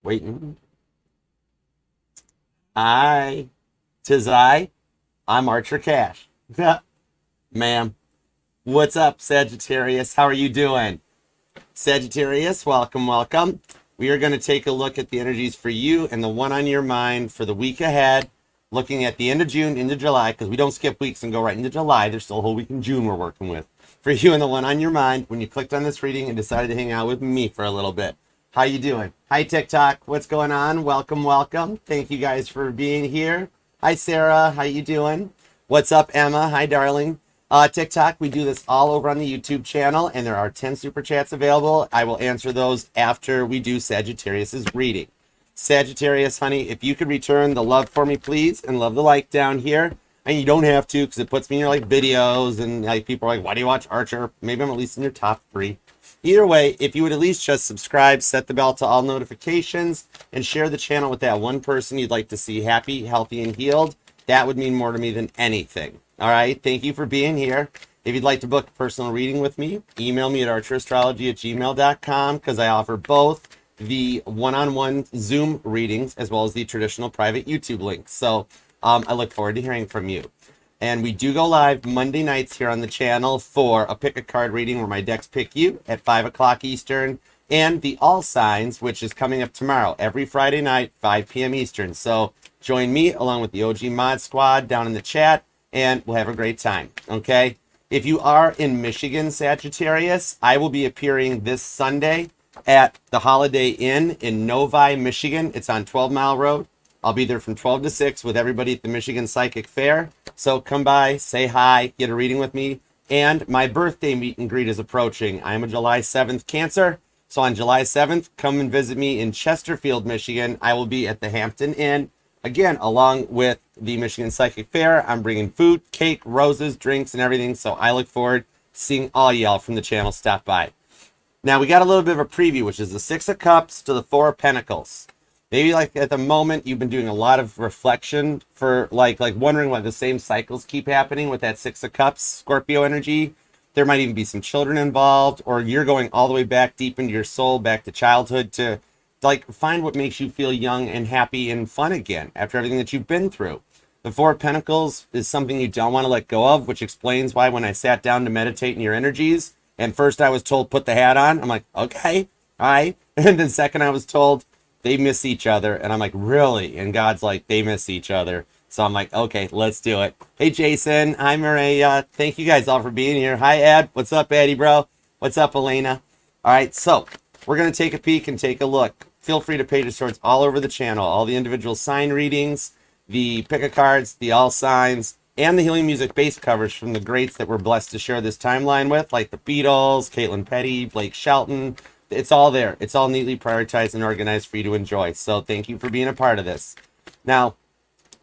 Waiting. Hi, 'tis I. I'm Archer Cash. Ma'am, what's up, Sagittarius? How are you doing? Sagittarius, welcome, welcome. We are going to take a look at the energies for you and the one on your mind for the week ahead, looking at the end of June into July, because we don't skip weeks and go right into July. There's still a whole week in June we're working with. For you and the one on your mind, when you clicked on this reading and decided to hang out with me for a little bit. How you doing? Hi, TikTok. What's going on? Welcome, welcome. Thank you guys for being here. Hi, Sarah. How you doing? What's up, Emma? Hi, darling. TikTok, we do this all over on the YouTube channel, and there are 10 super chats available. I will answer those after we do Sagittarius's reading. Sagittarius, honey, if you could return the love for me, please, and love the like down here. And you don't have to, because it puts me in your videos, and people are like, why do you watch Archer? Maybe I'm at least in your top 3. Either way, if you would at least just subscribe, set the bell to all notifications, and share the channel with that one person you'd like to see happy, healthy, and healed, that would mean more to me than anything. All right, thank you for being here. If you'd like to book a personal reading with me, email me at archerastrology@gmail.com, because I offer both the one-on-one Zoom readings as well as the traditional private YouTube links. So I look forward to hearing from you. And we do go live Monday nights here on the channel for a pick a card reading where my decks pick you at 5 o'clock Eastern, and the All Signs, which is coming up tomorrow, every Friday night, 5 p.m. Eastern. So join me along with the OG Mod Squad down in the chat, and we'll have a great time, okay? If you are in Michigan, Sagittarius, I will be appearing this Sunday at the Holiday Inn in Novi, Michigan. It's on 12 Mile Road. I'll be there from 12 to 6 with everybody at the Michigan Psychic Fair. So come by, say hi, get a reading with me. And my birthday meet and greet is approaching. I am a July 7th Cancer. So on July 7th, come and visit me in Chesterfield, Michigan. I will be at the Hampton Inn. Again, along with the Michigan Psychic Fair, I'm bringing food, cake, roses, drinks, and everything. So I look forward to seeing all y'all from the channel stop by. Now, we got a little bit of a preview, which is the 6 of Cups to the 4 of Pentacles. Maybe at the moment you've been doing a lot of reflection for like wondering why the same cycles keep happening with that 6 of Cups, Scorpio energy. There might even be some children involved, or you're going all the way back deep into your soul, back to childhood to find what makes you feel young and happy and fun again after everything that you've been through. The 4 of Pentacles is something you don't want to let go of, which explains why when I sat down to meditate in your energies, and first I was told put the hat on, I'm like, okay, all right. And then second I was told they miss each other. And I'm like, really? And God's like, they miss each other. So I'm like, okay, let's do it. Hey, Jason. Hi, Maria. Thank you guys all for being here. Hi, Ed. What's up, Eddie, bro? What's up, Elena? All right, so we're going to take a peek and take a look. Feel free to page of swords all over the channel. All the individual sign readings, the pick-a-cards, the all signs, and the healing music base covers from the greats that we're blessed to share this timeline with, like the Beatles, Caitlin Petty, Blake Shelton. It's all there. It's all neatly prioritized and organized for you to enjoy. So thank you for being a part of this. Now,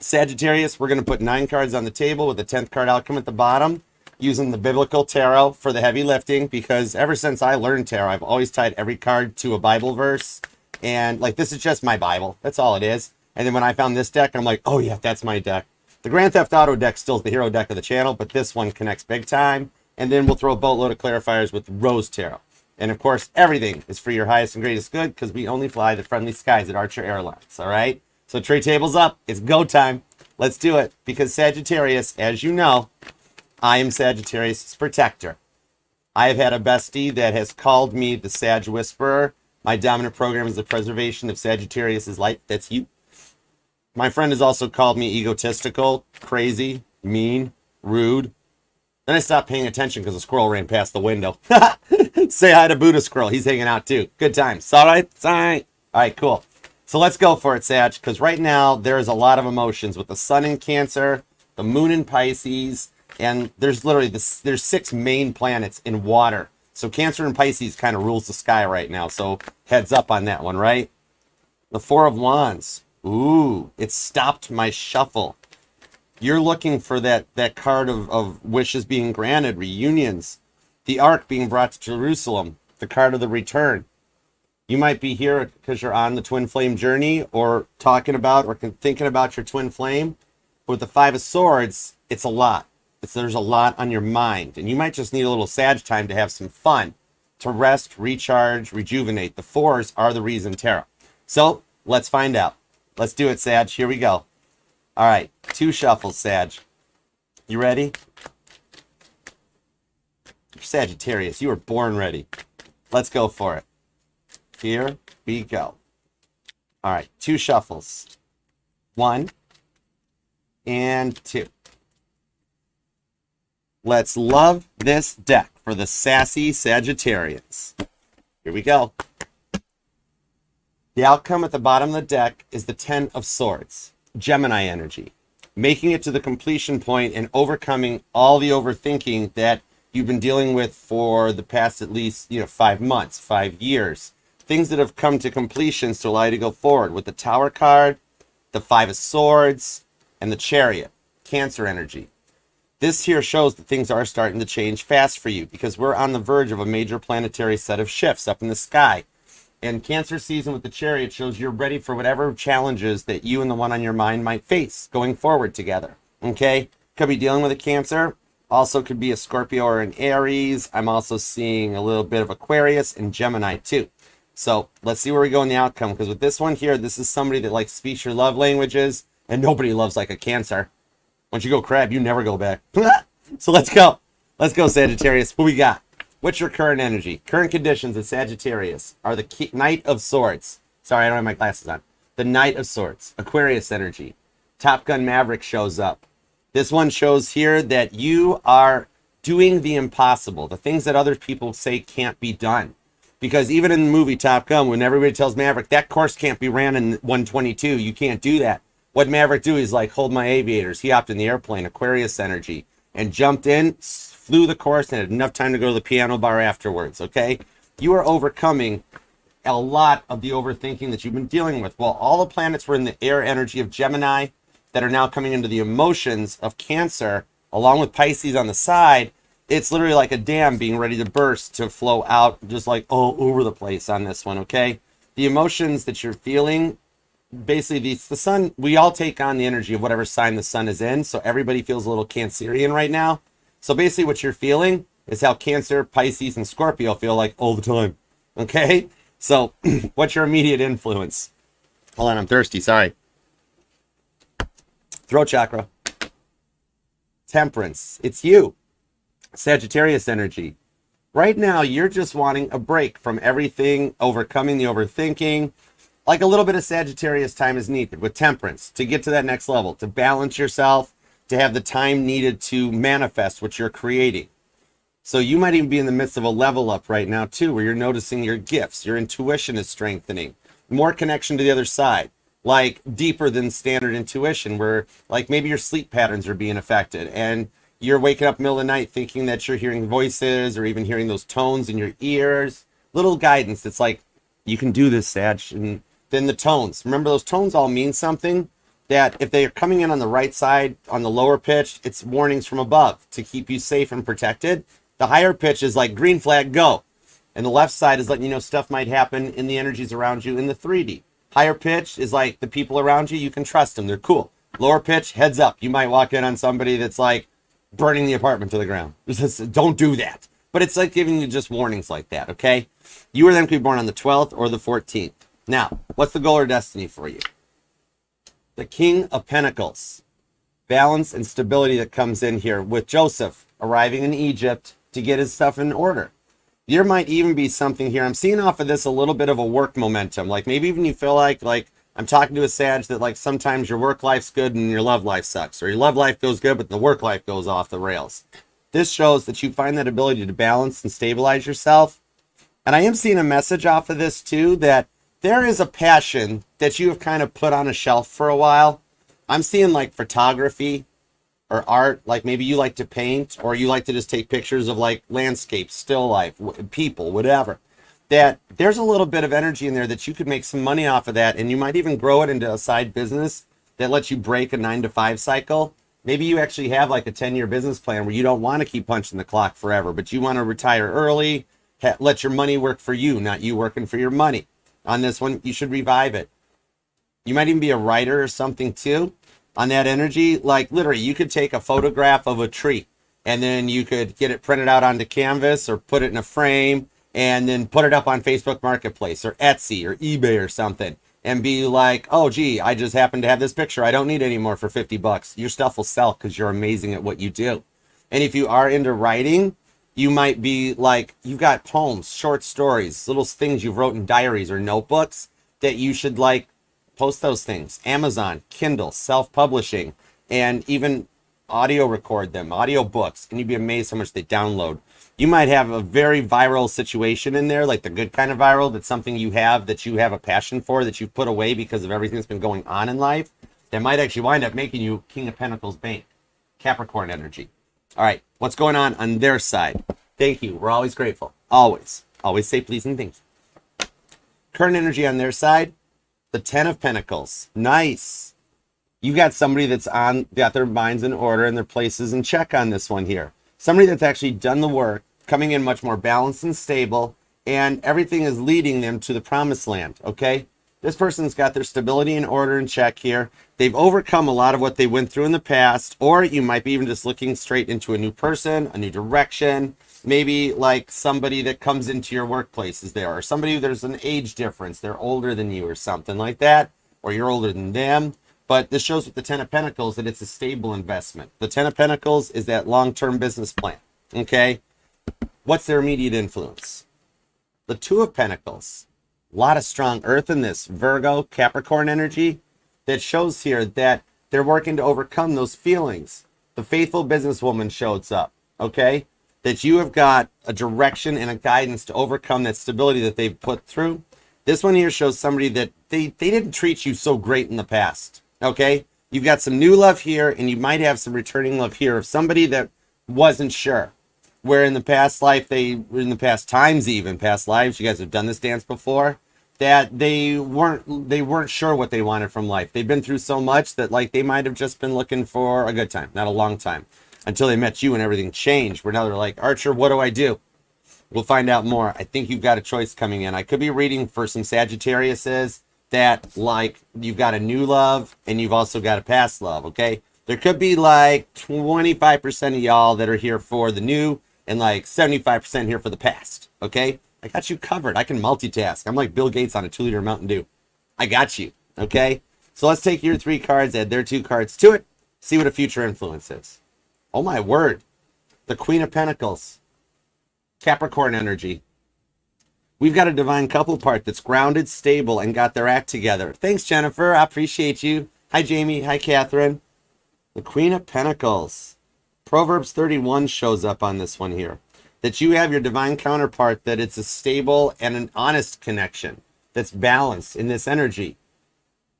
Sagittarius, we're going to put 9 cards on the table with the 10th card outcome at the bottom, using the biblical tarot for the heavy lifting, because ever since I learned tarot, I've always tied every card to a Bible verse. And this is just my Bible. That's all it is. And then when I found this deck, I'm like, oh yeah, that's my deck. The Grand Theft Auto deck still is the hero deck of the channel, but this one connects big time. And then we'll throw a boatload of clarifiers with Rose Tarot. And of course, everything is for your highest and greatest good, because we only fly the friendly skies at Archer Airlines, all right? So tray tables up. It's go time. Let's do it. Because Sagittarius, as you know, I am Sagittarius' protector. I have had a bestie that has called me the Sag Whisperer. My dominant program is the preservation of Sagittarius' life. That's you. My friend has also called me egotistical, crazy, mean, rude. Then I stopped paying attention because a squirrel ran past the window. Say hi to Buddha Squirrel. He's hanging out too. Good times. All right? It's all right. All right, cool. So let's go for it, Sag, because right now there's a lot of emotions with the sun in Cancer, the moon in Pisces, and there's literally there's 6 main planets in water. So Cancer and Pisces kind of rules the sky right now. So heads up on that one, right? The 4 of Wands. Ooh, it stopped my shuffle. You're looking for that card of wishes being granted, reunions, the Ark being brought to Jerusalem, the card of the return. You might be here because you're on the twin flame journey, or talking about or thinking about your twin flame. But with the 5 of Swords, it's a lot. There's a lot on your mind, and you might just need a little Sag time to have some fun, to rest, recharge, rejuvenate. The 4s are the reason tarot. So Let's find out. Let's do it, Sag. Here we go. All right, 2 shuffles, Sag. You ready? You're Sagittarius. You were born ready. Let's go for it. Here we go. All right, 2 shuffles. 1 and 2. Let's love this deck for the sassy Sagittarians. Here we go. The outcome at the bottom of the deck is the 10 of Swords, Gemini energy, making it to the completion point and overcoming all the overthinking that you've been dealing with for the past at least 5 months, 5 years. Things that have come to completions to allow you to go forward with the Tower card, the 5 of Swords, and the Chariot, Cancer energy. This here shows that things are starting to change fast for you because we're on the verge of a major planetary set of shifts up in the sky. And Cancer season with the Chariot shows you're ready for whatever challenges that you and the one on your mind might face going forward together. Okay? Could be dealing with a Cancer. Also could be a Scorpio or an Aries. I'm also seeing a little bit of Aquarius and Gemini too. So let's see where we go in the outcome. Because with this one here, this is somebody that like speaks your love languages. And nobody loves like a Cancer. Once you go crab, you never go back. So let's go. Let's go, Sagittarius. Who we got? What's your current energy? Current conditions of Sagittarius are the Knight of Swords. Sorry, I don't have my glasses on. The Knight of Swords. Aquarius energy. Top Gun Maverick shows up. This one shows here that you are doing the impossible. The things that other people say can't be done. Because even in the movie Top Gun, when everybody tells Maverick, that course can't be ran in 122. You can't do that. What Maverick do is like, hold my aviators. He hopped in the airplane, Aquarius energy, and jumped in, flew the course, and had enough time to go to the piano bar afterwards, okay? You are overcoming a lot of the overthinking that you've been dealing with. Well, all the planets were in the air energy of Gemini that are now coming into the emotions of Cancer, along with Pisces on the side. It's literally like a dam being ready to burst, to flow out just like all over the place on this one, okay? The emotions that you're feeling, basically the sun, we all take on the energy of whatever sign the sun is in, so everybody feels a little Cancerian right now. So basically what you're feeling is how Cancer, Pisces, and Scorpio feel like all the time, okay? So what's your immediate influence? Hold on, I'm thirsty, sorry. Throat chakra. Temperance, it's you. Sagittarius energy. Right now, you're just wanting a break from everything, overcoming the overthinking. Like a little bit of Sagittarius time is needed with Temperance to get to that next level, to balance yourself, to have the time needed to manifest what you're creating. So you might even be in the midst of a level up right now too, where you're noticing your gifts, your intuition is strengthening, more connection to the other side, like deeper than standard intuition, where like maybe your sleep patterns are being affected and you're waking up middle of the night thinking that you're hearing voices or even hearing those tones in your ears. Little guidance that's like, you can do this, Sag. And then the tones. Remember, those tones all mean something, that if they are coming in on the right side, on the lower pitch, it's warnings from above to keep you safe and protected. The higher pitch is like green flag, go. And the left side is letting you know stuff might happen in the energies around you in the 3D. Higher pitch is like the people around you, you can trust them, they're cool. Lower pitch, heads up. You might walk in on somebody that's like burning the apartment to the ground. Just, don't do that. But it's like giving you just warnings like that, okay? You or them could be born on the 12th or the 14th. Now, what's the goal or destiny for you? The King of Pentacles. Balance and stability that comes in here with Joseph arriving in Egypt to get his stuff in order. There might even be something here. I'm seeing off of this a little bit of a work momentum. Like maybe even you feel like I'm talking to a Sag that like sometimes your work life's good and your love life sucks. Or your love life goes good, but the work life goes off the rails. This shows that you find that ability to balance and stabilize yourself. And I am seeing a message off of this too, that there is a passion that you have kind of put on a shelf for a while. I'm seeing like photography or art, like maybe you like to paint or you like to just take pictures of like landscapes, still life, people, whatever. That there's a little bit of energy in there that you could make some money off of that, and you might even grow it into a side business that lets you break a 9-to-5 cycle. Maybe you actually have like a 10-year business plan where you don't want to keep punching the clock forever, but you want to retire early, let your money work for you, not you working for your money. On this one, you should revive it. You might even be a writer or something too on that energy. Like literally, you could take a photograph of a tree and then you could get it printed out onto canvas or put it in a frame and then put it up on Facebook Marketplace or Etsy or eBay or something. and be like, oh, gee, I just happen to have this picture. I don't need any more for 50 bucks. Your stuff will sell because you're amazing at what you do. And if you are into writing, you might be like, you've got poems, short stories, little things you've wrote in diaries or notebooks that you should like post those things. Amazon, Kindle, self-publishing, and even audio record them, audio books, and you'd be amazed how much they download. You might have a very viral situation in there, like the good kind of viral, that's something you have a passion for, that you put away because of everything that's been going on in life, that might actually wind up making you King of Pentacles bank. Capricorn energy. All right, what's going on their side? Thank you. We're always grateful. Always. Always say please and thank you. Current energy on their side, the 10 of Pentacles. Nice. You've got somebody that's got their minds in order and their places in check on this one here. Somebody that's actually done the work, coming in much more balanced and stable, and everything is leading them to the promised land, okay? This person's got their stability and order in check here. They've overcome a lot of what they went through in the past, or you might be even just looking straight into a new person, a new direction, maybe like somebody that comes into your workplace is there, or somebody there's an age difference, they're older than you or something like that, or you're older than them. But this shows with the 10 of Pentacles that it's a stable investment. The 10 of Pentacles is that long-term business plan, okay? What's their immediate influence? The 2 of Pentacles. A lot of strong earth in this. Virgo, Capricorn energy that shows here that they're working to overcome those feelings. The faithful businesswoman shows up, okay? That you have got a direction and a guidance to overcome that stability that they've put through. This one here shows somebody that they didn't treat you so great in the past. Okay, you've got some new love here, and you might have some returning love here of somebody that wasn't sure. Where in the past life, in the past times, even past lives, you guys have done this dance before, that they weren't sure what they wanted from life. They've been through so much that like they might have just been looking for a good time, not a long time, until they met you and everything changed. Where now they're like, Archer, what do I do? We'll find out more. I think you've got a choice coming in. I could be reading for some Sagittariuses that like you've got a new love and you've also got a past love, okay? There could be like 25% of y'all that are here for the new and like 75% here for the past, okay? I got you covered. I can multitask. I'm like Bill Gates on a 2-liter Mountain Dew. I got you, okay? So let's take your 3 cards, add their 2 cards to it, see what a future influence is. Oh my word. The Queen of Pentacles. Capricorn energy. We've got a divine couple part that's grounded, stable, and got their act together. Thanks, Jennifer. I appreciate you. Hi, Jamie. Hi, Catherine. The Queen of Pentacles. Proverbs 31 shows up on this one here. That you have your divine counterpart, that it's a stable and an honest connection that's balanced in this energy.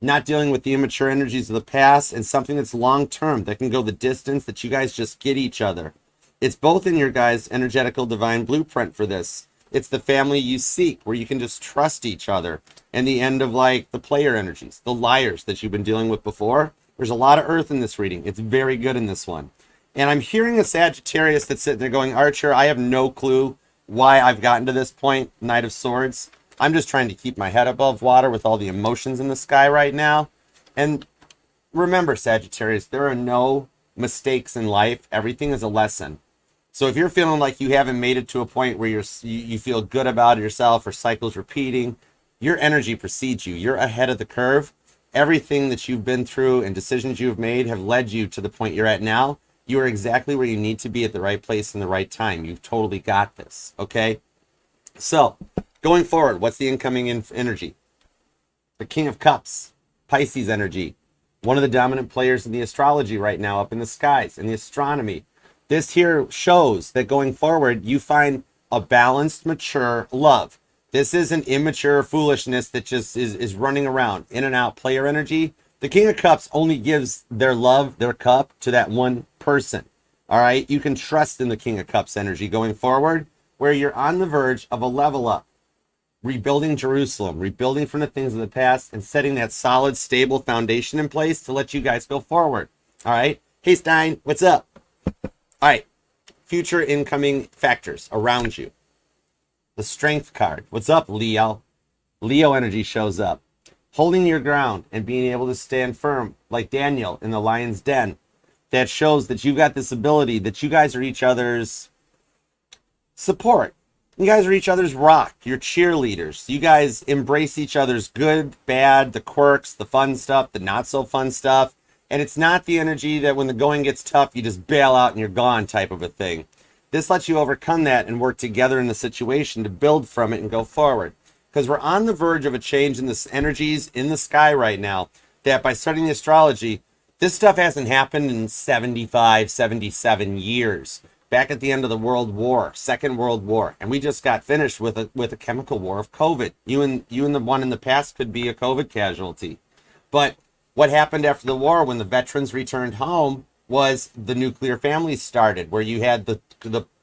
Not dealing with the immature energies of the past, and something that's long-term, that can go the distance, that you guys just get each other. It's both in your guys' energetical divine blueprint for this. It's the family you seek, where you can just trust each other. And the end of like the player energies, the liars that you've been dealing with before. There's a lot of earth in this reading. It's very good in this one. And I'm hearing a Sagittarius that's sitting there going, Archer, I have no clue why I've gotten to this point, Knight of Swords. I'm just trying to keep my head above water with all the emotions in the sky right now. And remember, Sagittarius, there are no mistakes in life. Everything is a lesson. So if you're feeling like you haven't made it to a point where you feel good about yourself, or cycles repeating, your energy precedes you. You're ahead of the curve. Everything that you've been through and decisions you've made have led you to the point you're at now. You are exactly where you need to be at the right place in the right time. You've totally got this, okay? So, going forward, what's the incoming energy? The King of Cups, Pisces energy. One of the dominant players in the astrology right now, up in the skies, in the astronomy. This here shows that going forward, you find a balanced, mature love. This isn't immature foolishness that just is running around, in and out, player energy. The King of Cups only gives their love, their cup, to that one person. All right? You can trust in the King of Cups energy going forward, where you're on the verge of a level up. Rebuilding Jerusalem, rebuilding from the things of the past, and setting that solid, stable foundation in place to let you guys go forward. All right? Hey, Stein, what's up? All right, future incoming factors around you. The Strength card. What's up, Leo? Leo energy shows up. Holding your ground and being able to stand firm, like Daniel in the lion's den. That shows that you've got this ability, that you guys are each other's support. You guys are each other's rock. You're cheerleaders. You guys embrace each other's good, bad, the quirks, the fun stuff, the not so fun stuff. And it's not the energy that when the going gets tough, you just bail out and you're gone type of a thing. This lets you overcome that and work together in the situation to build from it and go forward. Because we're on the verge of a change in the energies in the sky right now, that by studying astrology, this stuff hasn't happened in 75, 77 years. Back at the end of the World War, Second World War, and we just got finished with a chemical war of COVID. You and the one in the past could be a COVID casualty. But what happened after the war when the veterans returned home was the nuclear families started, where you had the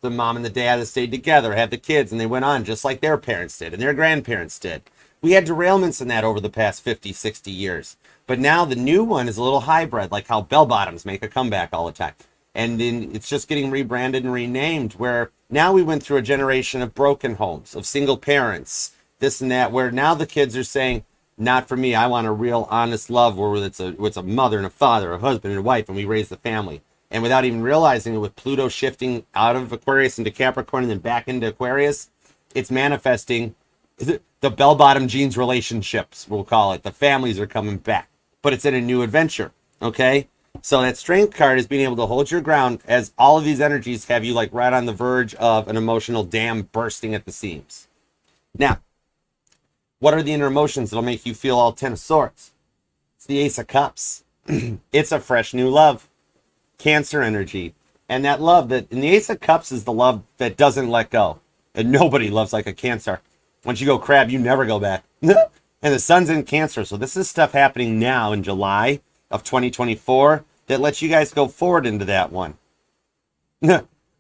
mom and the dad that stayed together, had the kids, and they went on just like their parents did and their grandparents did. We had derailments in that over the past 50, 60 years. But now the new one is a little hybrid, like how bell bottoms make a comeback all the time. And then it's just getting rebranded and renamed, where now we went through a generation of broken homes, of single parents, this and that, where now the kids are saying, not for me, I want a real honest love where it's a mother and a father, a husband and a wife, and we raise the family. And without even realizing it, with Pluto shifting out of Aquarius into Capricorn and then back into Aquarius, it's manifesting the bell-bottom genes relationships, we'll call it. The families are coming back, but it's in a new adventure, okay? So that strength card is being able to hold your ground as all of these energies have you like right on the verge of an emotional dam bursting at the seams. Now, what are the inner emotions that'll make you feel all 10 of swords? It's the Ace of Cups. It's a fresh new love. Cancer energy. And that love and the Ace of Cups is the love that doesn't let go. And nobody loves like a Cancer. Once you go crab, you never go back. And the sun's in Cancer. So this is stuff happening now in July of 2024 that lets you guys go forward into that one.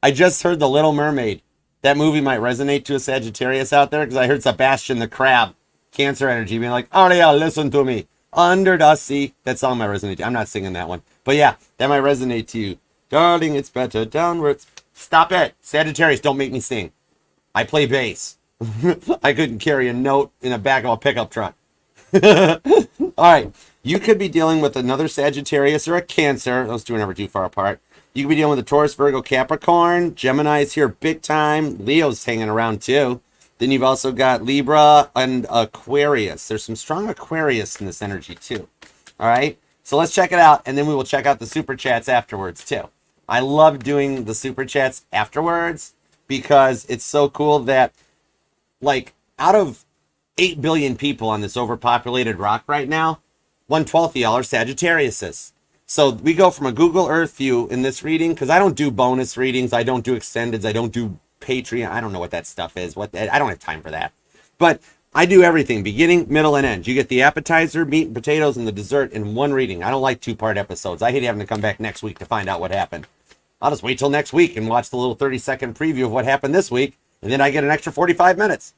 I just heard The Little Mermaid. That movie might resonate to a Sagittarius out there because I heard Sebastian the Crab, Cancer energy, being like, Aria, listen to me. Under the sea. That song might resonate to you. I'm not singing that one. But yeah, that might resonate to you. Darling, it's better downwards. Stop it. Sagittarius, don't make me sing. I play bass. I couldn't carry a note in the back of a pickup truck. All right. You could be dealing with another Sagittarius or a Cancer. Those two are never too far apart. You could be dealing with a Taurus, Virgo, Capricorn. Gemini is here big time. Leo's hanging around too. Then you've also got Libra and Aquarius. There's some strong Aquarius in this energy too. All right. So let's check it out. And then we will check out the super chats afterwards too. I love doing the super chats afterwards because it's so cool that, like, out of 8 billion people on this overpopulated rock right now, 1/12 of y'all are Sagittariuses. So we go from a Google Earth view in this reading, because I don't do bonus readings, I don't do extendeds, I don't do Patreon, I don't know what that stuff is. I don't have time for that. But I do everything, beginning, middle, and end. You get the appetizer, meat, and potatoes, and the dessert in one reading. I don't like 2-part episodes. I hate having to come back next week to find out what happened. I'll just wait till next week and watch the little 30-second preview of what happened this week, and then I get an extra 45 minutes.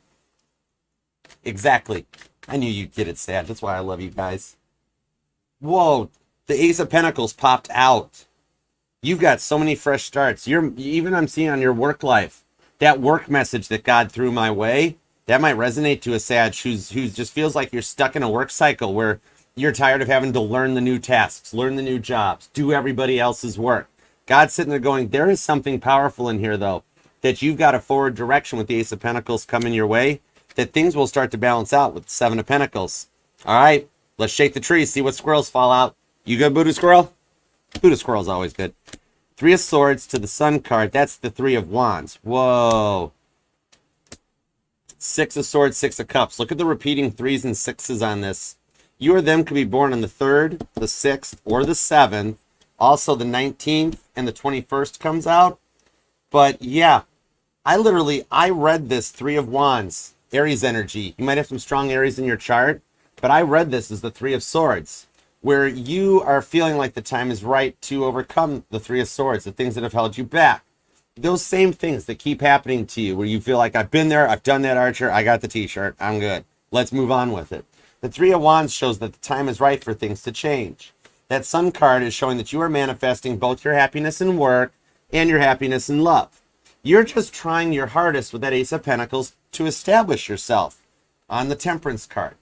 Exactly. I knew you'd get it, Sad. That's why I love you guys. Whoa, the Ace of Pentacles popped out. You've got so many fresh starts. Even I'm seeing on your work life, that work message that God threw my way, that might resonate to a Sag who's just feels like you're stuck in a work cycle where you're tired of having to learn the new tasks, learn the new jobs, do everybody else's work. God's sitting there going, there is something powerful in here, though, that you've got a forward direction with the Ace of Pentacles coming your way, that things will start to balance out with the Seven of Pentacles. All right, let's shake the tree, see what squirrels fall out. You good, Buddha Squirrel? Buddha Squirrel's always good. 3 of Swords to the Sun card. That's the 3 of Wands. Whoa. 6 of Swords, 6 of Cups. Look at the repeating 3s and 6s on this. You or them could be born on the 3rd, the 6th, or the 7th. Also, the 19th and the 21st comes out. But yeah, I read this 3 of Wands, Aries energy. You might have some strong Aries in your chart, but I read this as the 3 of Swords, where you are feeling like the time is right to overcome the 3 of Swords, the things that have held you back. Those same things that keep happening to you, where you feel like, I've been there, I've done that, Archer, I got the t-shirt, I'm good. Let's move on with it. The 3 of Wands shows that the time is right for things to change. That Sun card is showing that you are manifesting both your happiness in work and your happiness in love. You're just trying your hardest with that Ace of Pentacles to establish yourself on the Temperance card.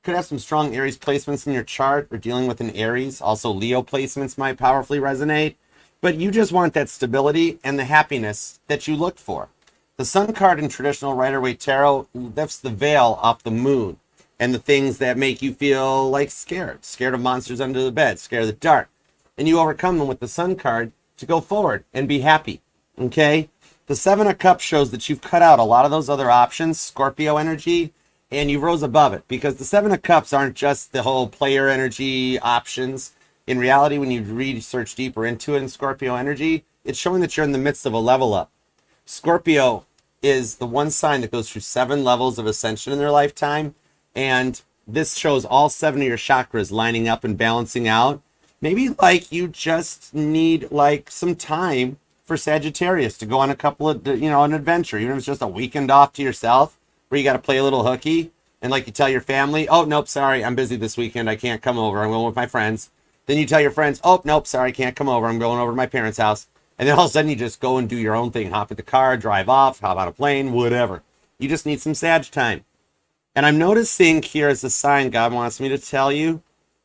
Could have some strong Aries placements in your chart or dealing with an Aries. Also, Leo placements might powerfully resonate. But you just want that stability and the happiness that you look for. The Sun card in traditional Rider-Waite Tarot lifts the veil off the moon and the things that make you feel like scared of monsters under the bed, scared of the dark. And you overcome them with the Sun card to go forward and be happy, okay? The Seven of Cups shows that you've cut out a lot of those other options, Scorpio energy, and you rose above it, because the Seven of Cups aren't just the whole player energy options. In reality, when you research deeper into it in Scorpio energy, it's showing that you're in the midst of a level up. Scorpio is the one sign that goes through 7 levels of ascension in their lifetime, and this shows all 7 of your chakras lining up and balancing out. Maybe like you just need like some time for Sagittarius to go on a couple of, an adventure, even if it's just a weekend off to yourself where you got to play a little hooky, and like you tell your family, oh, nope, sorry, I'm busy this weekend, I can't come over, I'm going with my friends. Then you tell your friends, oh, nope, sorry, can't come over, I'm going over to my parents' house. And then all of a sudden you just go and do your own thing, hop in the car, drive off, hop on a plane, whatever. You just need some Sag time. And I'm noticing here as a sign God wants me to tell you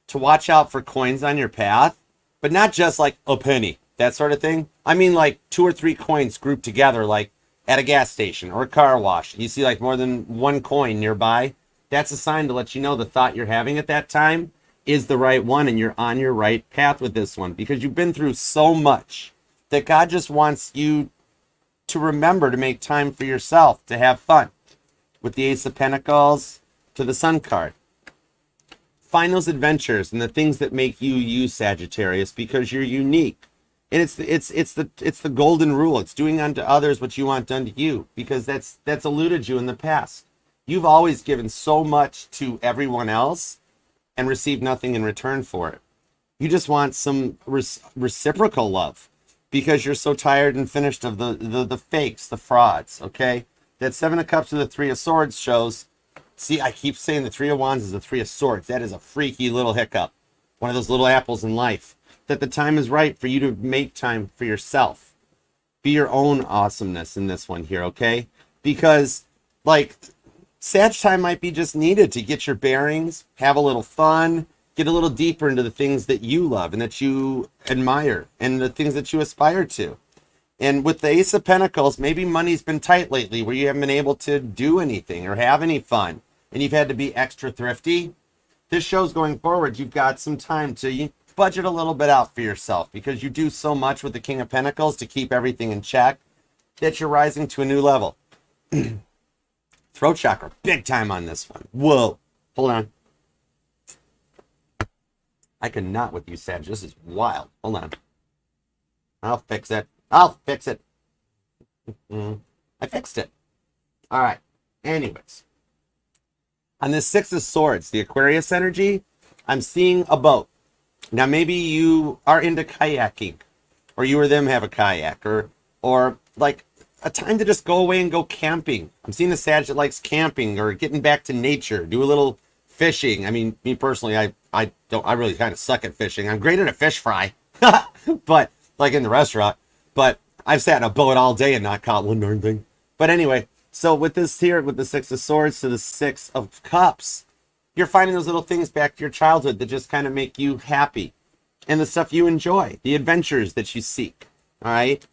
to watch out for coins on your path, but not just like a penny, that sort of thing. I mean like 2 or 3 coins grouped together, like at a gas station or a car wash. You see like more than 1 coin nearby. That's a sign to let you know the thought you're having at that time is the right one, and you're on your right path with this one, because you've been through so much that God just wants you to remember to make time for yourself, to have fun. With the Ace of Pentacles to the Sun card. Find those adventures and the things that make you you, Sagittarius, because you're unique. And it's the golden rule. It's doing unto others what you want done to you, because that's eluded you in the past. You've always given so much to everyone else and received nothing in return for it. You just want some reciprocal love, because you're so tired and finished of the fakes, the frauds, okay? That 7 of Cups and the 3 of Swords shows, see, I keep saying the 3 of Wands is the 3 of Swords. That is a freaky little hiccup. One of those little apples in life. That the time is right for you to make time for yourself. Be your own awesomeness in this one here, okay? Because, like, Sag time might be just needed to get your bearings, have a little fun, get a little deeper into the things that you love and that you admire and the things that you aspire to. And with the Ace of Pentacles, maybe money's been tight lately where you haven't been able to do anything or have any fun, and you've had to be extra thrifty. This shows going forward, you've got some time to budget a little bit out for yourself, because you do so much with the King of Pentacles to keep everything in check that you're rising to a new level. Throat chakra, big time on this one. Whoa, hold on. I cannot with you, Sag. This is wild. Hold on. I'll fix it. I'll fix it. I fixed it. All right. Anyways. On this 6 of Swords, the Aquarius energy, I'm seeing a boat. Now, maybe you are into kayaking, or you or them have a kayak, or like a time to just go away and go camping. I'm seeing a Sag that likes camping or getting back to nature, do a little fishing. I mean, me personally, I really kind of suck at fishing. I'm great at a fish fry, but like in the restaurant. But I've sat in a boat all day and not caught one darn thing. But anyway, so with this here, with the 6 of Swords to the 6 of Cups, you're finding those little things back to your childhood that just kind of make you happy. And the stuff you enjoy, the adventures that you seek. All right?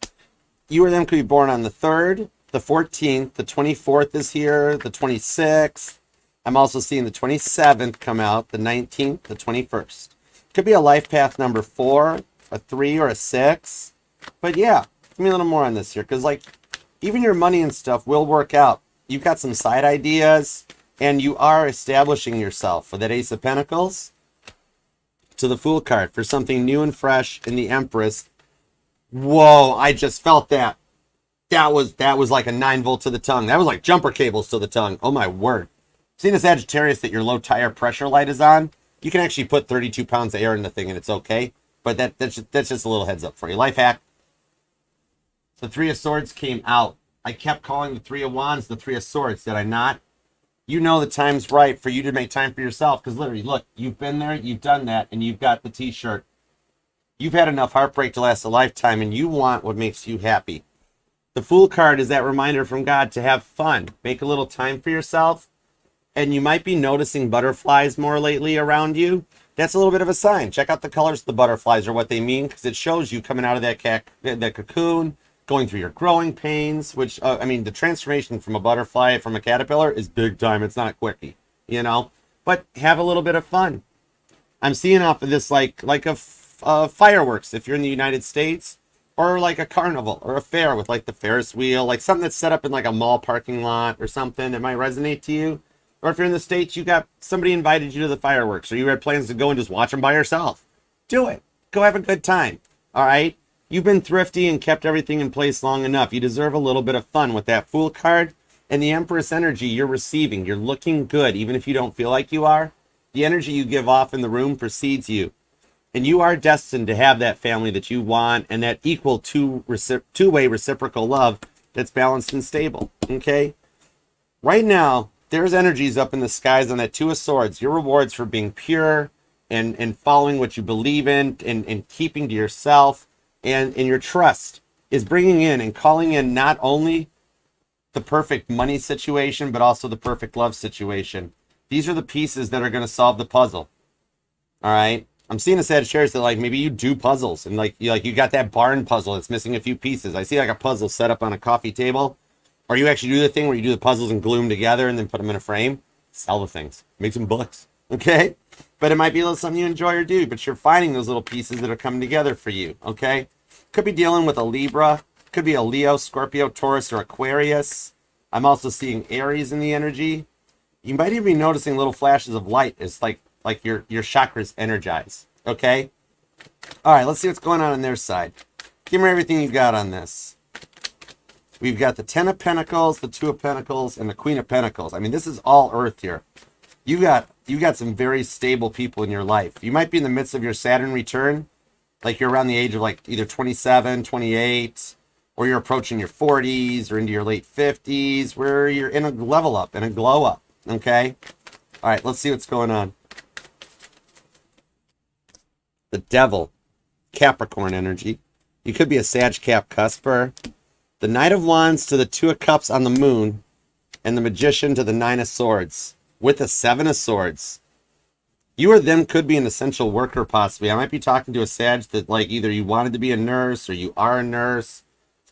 You or them could be born on the 3rd, the 14th, the 24th is here, the 26th. I'm also seeing the 27th come out, the 19th, the 21st. Could be a life path number 4, a 3, or a 6. But yeah, give me a little more on this here, because like even your money and stuff will work out. You've got some side ideas, and you are establishing yourself for that Ace of Pentacles to the Fool card for something new and fresh in the Empress. Whoa, I just felt that. That was like a 9 volt to the tongue. That was like jumper cables to the tongue. Oh my word. Seeing a Sagittarius that your low tire pressure light is on, you can actually put 32 pounds of air in the thing and it's okay. But that's just a little heads up for you. Life hack. The 3 of Swords came out. I kept calling the 3 of Wands the 3 of Swords. Did I not? You know the time's right for you to make time for yourself. Because literally, look, you've been there, you've done that, and you've got the t-shirt. You've had enough heartbreak to last a lifetime, and you want what makes you happy. The Fool card is that reminder from God to have fun. Make a little time for yourself. And you might be noticing butterflies more lately around you. That's a little bit of a sign. Check out the colors of the butterflies or what they mean, because it shows you coming out of that cocoon, going through your growing pains, which, I mean, the transformation from a butterfly, from a caterpillar is big time. It's not a quickie, you know, but have a little bit of fun. I'm seeing off of this like fireworks if you're in the United States, or like a carnival or a fair with like the Ferris wheel, like something that's set up in like a mall parking lot or something that might resonate to you. Or if you're in the States, you got somebody invited you to the fireworks, or you had plans to go and just watch them by yourself. Do it. Go have a good time. All right? You've been thrifty and kept everything in place long enough. You deserve a little bit of fun with that Fool card and the Empress energy you're receiving. You're looking good, even if you don't feel like you are. The energy you give off in the room precedes you. And you are destined to have that family that you want and that equal two-way reciprocal love that's balanced and stable. Okay? Right now, there's energies up in the skies on that Two of Swords. Your rewards for being pure and following what you believe in and keeping to yourself and your trust is bringing in and calling in not only the perfect money situation, but also the perfect love situation. These are the pieces that are going to solve the puzzle. All right? I'm seeing a Sagittarius that like maybe you do puzzles and like you got that barn puzzle that's missing a few pieces. I see like a puzzle set up on a coffee table. Or you actually do the thing where you do the puzzles and glue them together and then put them in a frame. Sell the things. Make some books. Okay? But it might be a little something you enjoy or do. But you're finding those little pieces that are coming together for you. Okay? Could be dealing with a Libra. Could be a Leo, Scorpio, Taurus, or Aquarius. I'm also seeing Aries in the energy. You might even be noticing little flashes of light. It's like your chakras energize. Okay? All right, let's see what's going on their side. Give me everything you got on this. We've got the Ten of Pentacles, the Two of Pentacles, and the Queen of Pentacles. I mean, this is all Earth here. You got some very stable people in your life. You might be in the midst of your Saturn return, like you're around the age of like either 27, 28, or you're approaching your 40s or into your late 50s, where you're in a level up, in a glow up. Okay? All right, let's see what's going on. The Devil, Capricorn energy. You could be a Sag Cap cusper. The Knight of Wands to the Two of Cups on the Moon, and the Magician to the Nine of Swords, with the Seven of Swords. You or them could be an essential worker, possibly. I might be talking to a Sag that, like, either you wanted to be a nurse, or you are a nurse,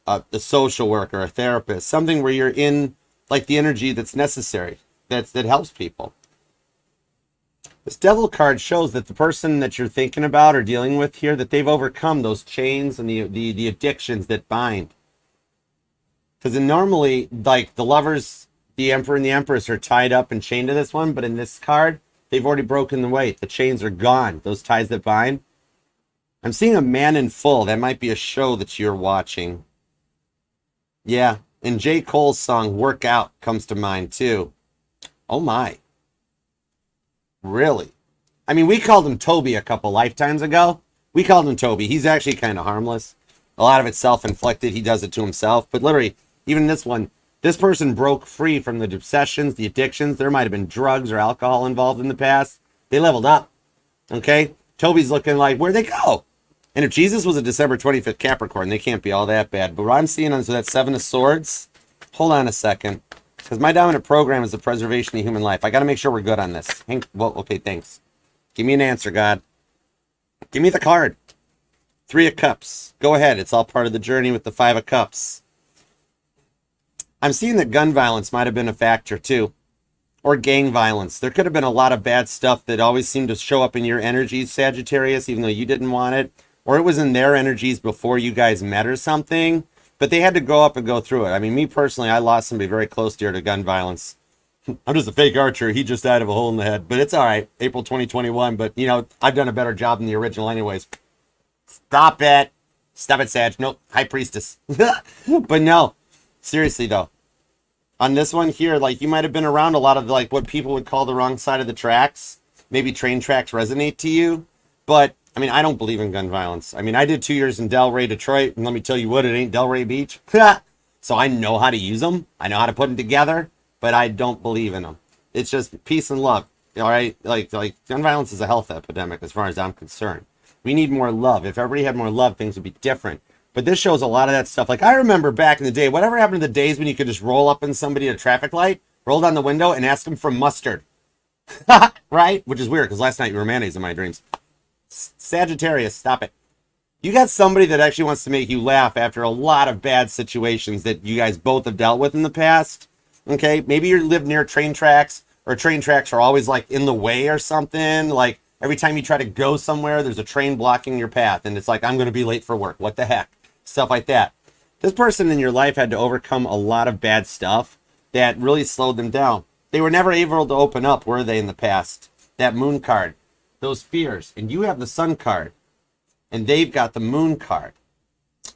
a social worker, a therapist, something where you're in, like, the energy that's necessary, that helps people. This Devil card shows that the person that you're thinking about or dealing with here, that they've overcome those chains and the addictions that bind. Because normally, like, the lovers, the Emperor and the Empress are tied up and chained to this one, but in this card, they've already broken the weight. The chains are gone, those ties that bind. I'm seeing a Man in Full. That might be a show that you're watching. Yeah, and J. Cole's song, Work Out, comes to mind, too. Oh, my. Really? I mean, we called him Toby a couple lifetimes ago. We called him Toby. He's actually kind of harmless. A lot of it's self-inflicted. He does it to himself. But literally, even this one, this person broke free from the obsessions, the addictions. There might have been drugs or alcohol involved in the past. They leveled up. Okay? Toby's looking like, where'd they go? And if Jesus was a December 25th Capricorn, they can't be all that bad. But what I'm seeing on that Seven of Swords, hold on a second. Because my dominant program is the preservation of human life. I got to make sure we're good on this. Well, okay, thanks. Give me an answer, God. Give me the card. Three of Cups. Go ahead. It's all part of the journey with the Five of Cups. I'm seeing that gun violence might have been a factor too. Or gang violence. There could have been a lot of bad stuff that always seemed to show up in your energies, Sagittarius, even though you didn't want it. Or it was in their energies before you guys met or something. But they had to grow up and go through it. I mean, me personally, I lost somebody very close to gun violence. I'm just a fake archer. He just died of a hole in the head. But it's all right. April 2021. But, you know, I've done a better job than the original anyways. Stop it. Stop it, Sag. Nope. High Priestess. But no. Seriously, though. On this one here, like, you might have been around a lot of, like, what people would call the wrong side of the tracks. Maybe train tracks resonate to you. But, I mean, I don't believe in gun violence. I mean, I did 2 years in Delray, Detroit. And let me tell you what, it ain't Delray Beach. So I know how to use them. I know how to put them together. But I don't believe in them. It's just peace and love. All right? Like gun violence is a health epidemic as far as I'm concerned. We need more love. If everybody had more love, things would be different. But this shows a lot of that stuff. Like, I remember back in the day, whatever happened to the days when you could just roll up on somebody at a traffic light, roll down the window, and ask them for mustard. Right? Which is weird, because last night you were mayonnaise in my dreams. Sagittarius, stop it. You got somebody that actually wants to make you laugh after a lot of bad situations that you guys both have dealt with in the past. Okay, maybe you live near train tracks, or train tracks are always like in the way or something. Like every time you try to go somewhere, there's a train blocking your path, and it's like, I'm going to be late for work. What the heck? Stuff like that. This person in your life had to overcome a lot of bad stuff that really slowed them down. They were never able to open up, were they, in the past? That moon card, those fears. And you have the sun card, and they've got the moon card.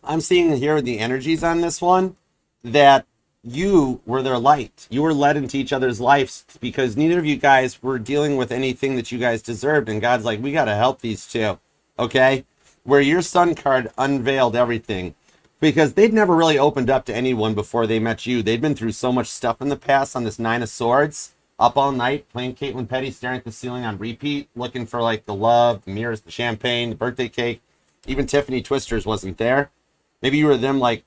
I'm seeing here the energies on this one that you were their light. You were led into each other's lives because neither of you guys were dealing with anything that you guys deserved. And God's like, we got to help these two. Okay? Where your sun card unveiled everything because they'd never really opened up to anyone before they met you. They'd been through so much stuff in the past on this Nine of Swords, up all night, playing Caitlin Petty, staring at the ceiling on repeat, looking for like the love, the mirrors, the champagne, the birthday cake. Even Tiffany Twisters wasn't there. Maybe you were them like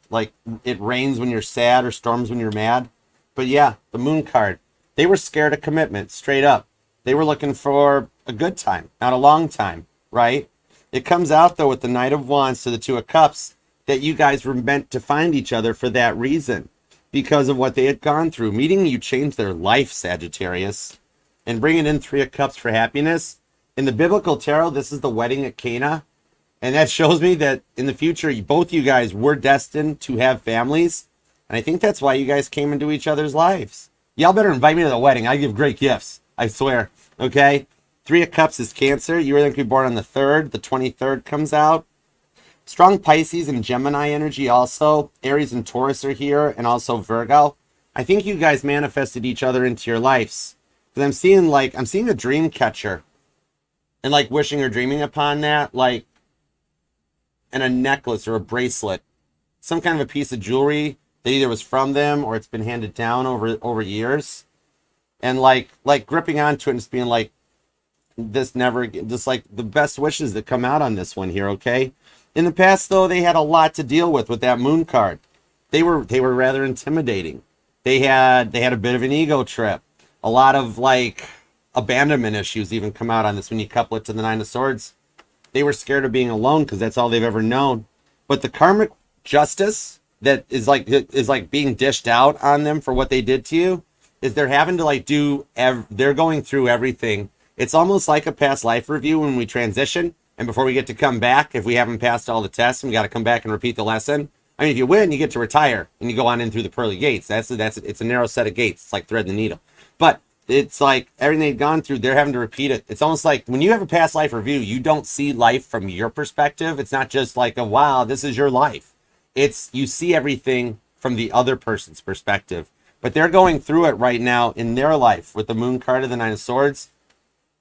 it rains when you're sad or storms when you're mad. But yeah, the moon card. They were scared of commitment, straight up. They were looking for a good time, not a long time, right? It comes out, though, with the Knight of Wands to the Two of Cups, that you guys were meant to find each other for that reason. Because of what they had gone through. Meeting you changed their life, Sagittarius. And bringing in Three of Cups for happiness. In the biblical tarot, this is the wedding at Cana. And that shows me that in the future, both you guys were destined to have families. And I think that's why you guys came into each other's lives. Y'all better invite me to the wedding. I give great gifts. I swear. Okay? Three of Cups is Cancer. You were going to be born on the 3rd. The 23rd comes out. Strong Pisces and Gemini energy also. Aries and Taurus are here. And also Virgo. I think you guys manifested each other into your lives. Because I'm seeing a dream catcher. And like wishing or dreaming upon that. Like, and a necklace or a bracelet, some kind of a piece of jewelry that either was from them or it's been handed down over years, and like gripping onto it and just being like, just like the best wishes that come out on this one here. Okay, in the past though, they had a lot to deal with that moon card. They were rather intimidating. They had a bit of an ego trip. A lot of like abandonment issues even come out on this when you couple it to the Nine of Swords. They were scared of being alone because that's all they've ever known. But the karmic justice that is like being dished out on them for what they did to you is they're having to like they're going through everything. It's almost like a past life review when we transition. And before we get to come back, if we haven't passed all the tests, we got to come back and repeat the lesson. I mean, if you win, you get to retire and you go on in through the pearly gates. It's a narrow set of gates. It's like thread the needle. But it's like everything they've gone through, they're having to repeat it. It's almost like when you have a past life review, you don't see life from your perspective. It's not just like, oh, wow, this is your life. It's you see everything from the other person's perspective. But they're going through it right now in their life with the moon card of the Nine of Swords.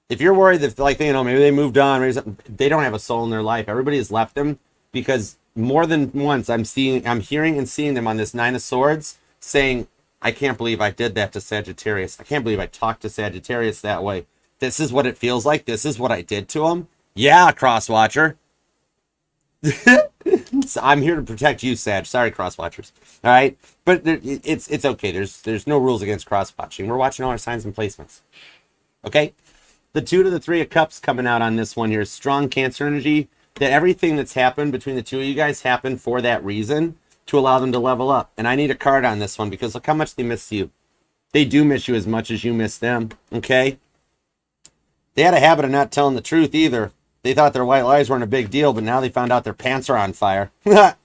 If you're worried that, like, you know, maybe they moved on, they don't have a soul in their life. Everybody has left them because more than once I'm hearing and seeing them on this Nine of Swords saying, I can't believe I did that to Sagittarius. I can't believe I talked to Sagittarius that way. This is what it feels like. This is what I did to him. Yeah, Crosswatcher. So I'm here to protect you, Sag. Sorry, Crosswatchers. All right, but it's okay. There's no rules against cross-watching. We're watching all our signs and placements. Okay, the 2 to the 3 of Cups coming out on this one here. Strong Cancer energy. That everything that's happened between the two of you guys happened for that reason, to allow them to level up. And I need a card on this one because look how much they miss you. They do miss you as much as you miss them. Okay, they had a habit of not telling the truth either. They thought their white lies weren't a big deal, but now they found out their pants are on fire. That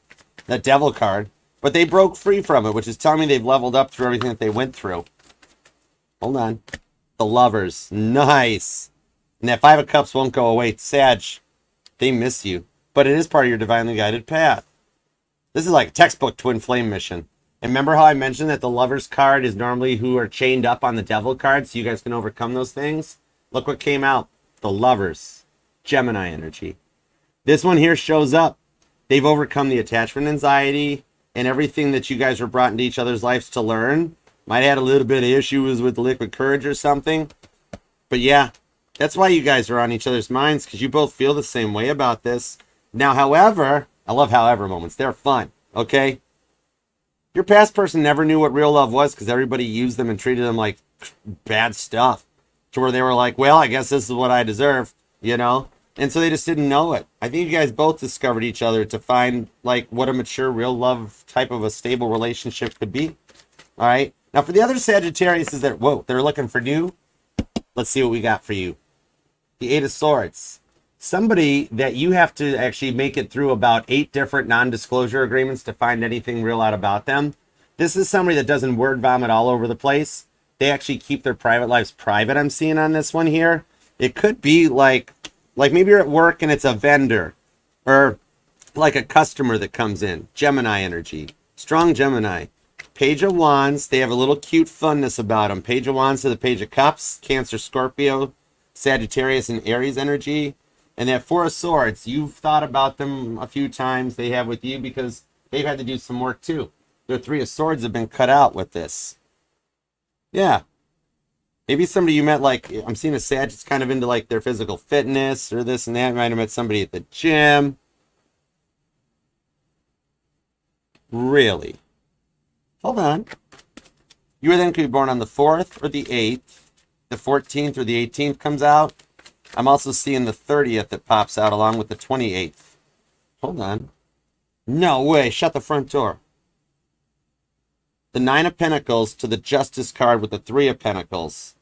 devil card. But they broke free from it, which is telling me they've leveled up through everything that they went through. Hold on. The Lovers. Nice. And that 5 of Cups won't go away. Sag, they miss you. But it is part of your divinely guided path. This is like a textbook twin flame mission. And remember how I mentioned that the Lovers card is normally who are chained up on the Devil card so you guys can overcome those things? Look what came out. The Lovers. Gemini energy. This one here shows up. They've overcome the attachment anxiety and everything that you guys were brought into each other's lives to learn. Might have had a little bit of issues with the liquid courage or something. But yeah, that's why you guys are on each other's minds, because you both feel the same way about this. Now, however, I love however moments. They're fun, okay? Your past person never knew what real love was because everybody used them and treated them like bad stuff. To where they were like, well, I guess this is what I deserve, you know? And so they just didn't know it. I think you guys both discovered each other to find like what a mature, real love type of a stable relationship could be. All right. Now for the other Sagittarius is that, whoa, they're looking for new. Let's see what we got for you. The Eight of Swords. Somebody that you have to actually make it through about 8 different non-disclosure agreements to find anything real out about them. This is somebody that doesn't word vomit all over the place. They actually keep their private lives private, I'm seeing on this one here. It could be like maybe you're at work and it's a vendor or like a customer that comes in. Gemini energy. Strong Gemini. Page of Wands. They have a little cute funness about them. Page of Wands to the Page of Cups. Cancer, Scorpio, Sagittarius, and Aries energy. And that Four of Swords. You've thought about them a few times. They have with you because they've had to do some work too. Their Three of Swords have been cut out with this. Yeah. Maybe somebody you met, like, I'm seeing a Sag that's kind of into, like, their physical fitness or this and that. You might have met somebody at the gym. Really? Hold on. You then could be born on the 4th or the 8th. The 14th or the 18th comes out. I'm also seeing the 30th that pops out along with the 28th. Hold on. No way. Shut the front door. The 9 of Pentacles to the Justice card with the 3 of Pentacles.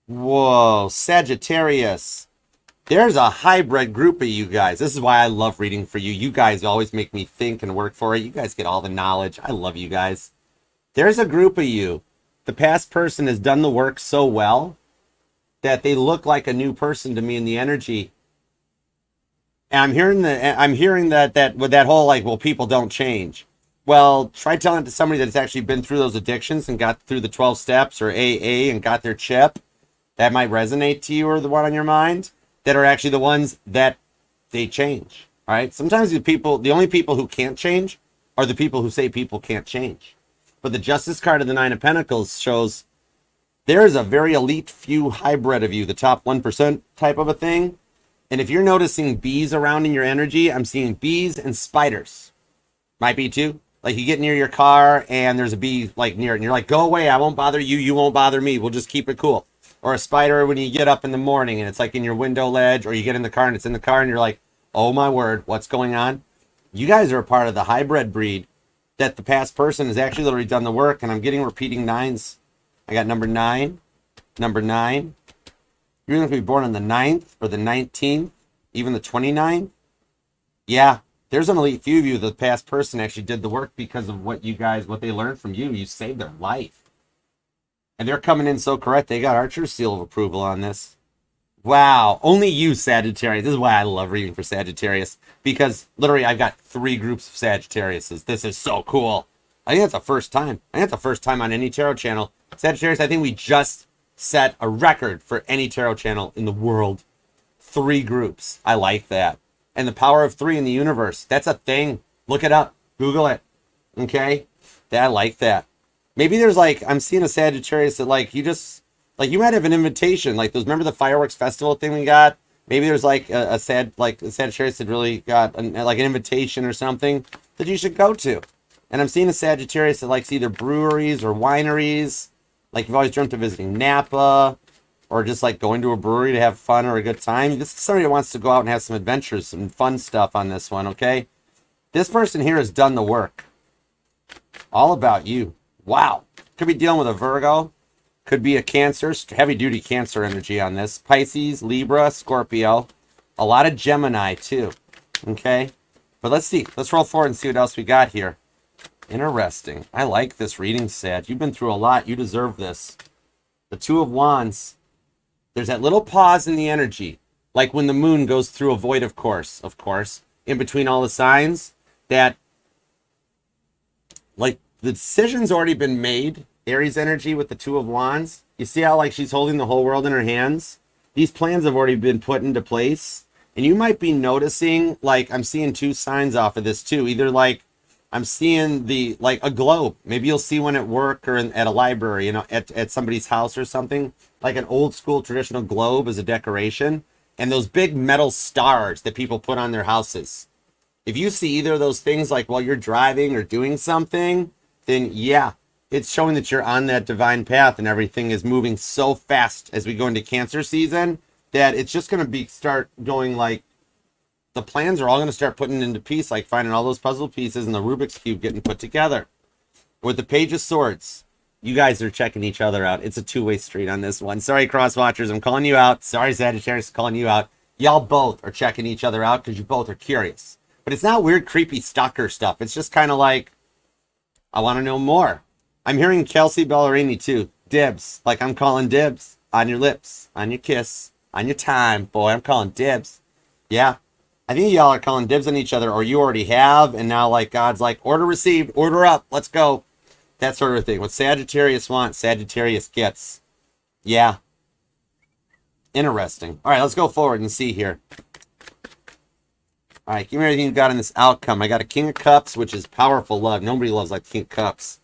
Whoa, Sagittarius. There's a hybrid group of you guys. This is why I love reading for you. You guys always make me think and work for it. You guys get all the knowledge. I love you guys. There's a group of you. The past person has done the work so well that they look like a new person to me in the energy. And I'm hearing that with that whole like, well, people don't change. Well, try telling it to somebody that's actually been through those addictions and got through the 12 steps or AA and got their chip. That might resonate to you or the one on your mind that are actually the ones that they change. All right. Sometimes the only people who can't change are the people who say people can't change. But the Justice card of the 9 of Pentacles shows there's a very elite few hybrid of you, the top 1% type of a thing. And if you're noticing bees around in your energy, I'm seeing bees and spiders. Might be too. Like you get near your car and there's a bee like near it and you're like, go away, I won't bother you, you won't bother me, we'll just keep it cool. Or a spider when you get up in the morning and it's like in your window ledge, or you get in the car and it's in the car and you're like, oh my word, what's going on? You guys are a part of the hybrid breed that the past person has actually literally done the work, and I'm getting repeating 9s. I got number 9. You're going to be born on the 9th or the 19th, even the 29th. Yeah. There's an elite few of you. The past person actually did the work because of what they learned from you. You saved their life. And they're coming in so correct. They got Archer's seal of approval on this. Wow. Only you, Sagittarius. This is why I love reading for Sagittarius. Because literally I've got 3 groups of Sagittariuses. This is so cool. I think that's the first time. I think that's the first time on any tarot channel. Sagittarius, I think we just set a record for any tarot channel in the world. 3 groups. I like that. And the power of 3 in the universe. That's a thing. Look it up. Google it. Okay? I like that. Maybe there's like, I'm seeing a Sagittarius that like, you might have an invitation. Like those, remember the fireworks festival thing we got? Maybe there's like a Sagittarius that really got an invitation or something that you should go to. And I'm seeing a Sagittarius that likes either breweries or wineries. Like you've always dreamt of visiting Napa. Or just like going to a brewery to have fun or a good time. This is somebody that wants to go out and have some adventures, some fun stuff on this one, okay? This person here has done the work. All about you. Wow. Could be dealing with a Virgo. Could be a Cancer. Heavy-duty Cancer energy on this. Pisces, Libra, Scorpio. A lot of Gemini, too. Okay? But let's see. Let's roll forward and see what else we got here. Interesting. I like this reading, Sag. You've been through a lot. You deserve this. The 2 of Wands. There's that little pause in the energy, like when the moon goes through a void, of course, in between all the signs, that like the decision's already been made. Aries energy with the 2 of Wands. You see how like she's holding the whole world in her hands? These plans have already been put into place. And you might be noticing, like I'm seeing 2 signs off of this too. Either like I'm seeing like a globe. Maybe you'll see one at work or at a library, at somebody's house or something. Like an old school traditional globe as a decoration. And those big metal stars that people put on their houses. If you see either of those things like while you're driving or doing something, then yeah, it's showing that you're on that divine path and everything is moving so fast as we go into Cancer season that it's just going to start going like, the plans are all going to start putting into piece, like finding all those puzzle pieces and the Rubik's Cube getting put together. With the Page of Swords, you guys are checking each other out. It's a two-way street on this one. Sorry, cross-watchers, I'm calling you out. Sorry, Sagittarius, calling you out. Y'all both are checking each other out because you both are curious. But it's not weird, creepy stalker stuff. It's just kind of like, I want to know more. I'm hearing Kelsey Ballerini, too. Dibs. Like I'm calling dibs on your lips, on your kiss, on your time. Boy, I'm calling dibs. Yeah. I think y'all are calling dibs on each other, or you already have, and now like God's like, order received, order up, let's go. That sort of thing. What Sagittarius wants, Sagittarius gets. Yeah. Interesting. All right, let's go forward and see here. All right, give me everything you got in this outcome. I got a King of Cups, which is powerful love. Nobody loves like King of Cups.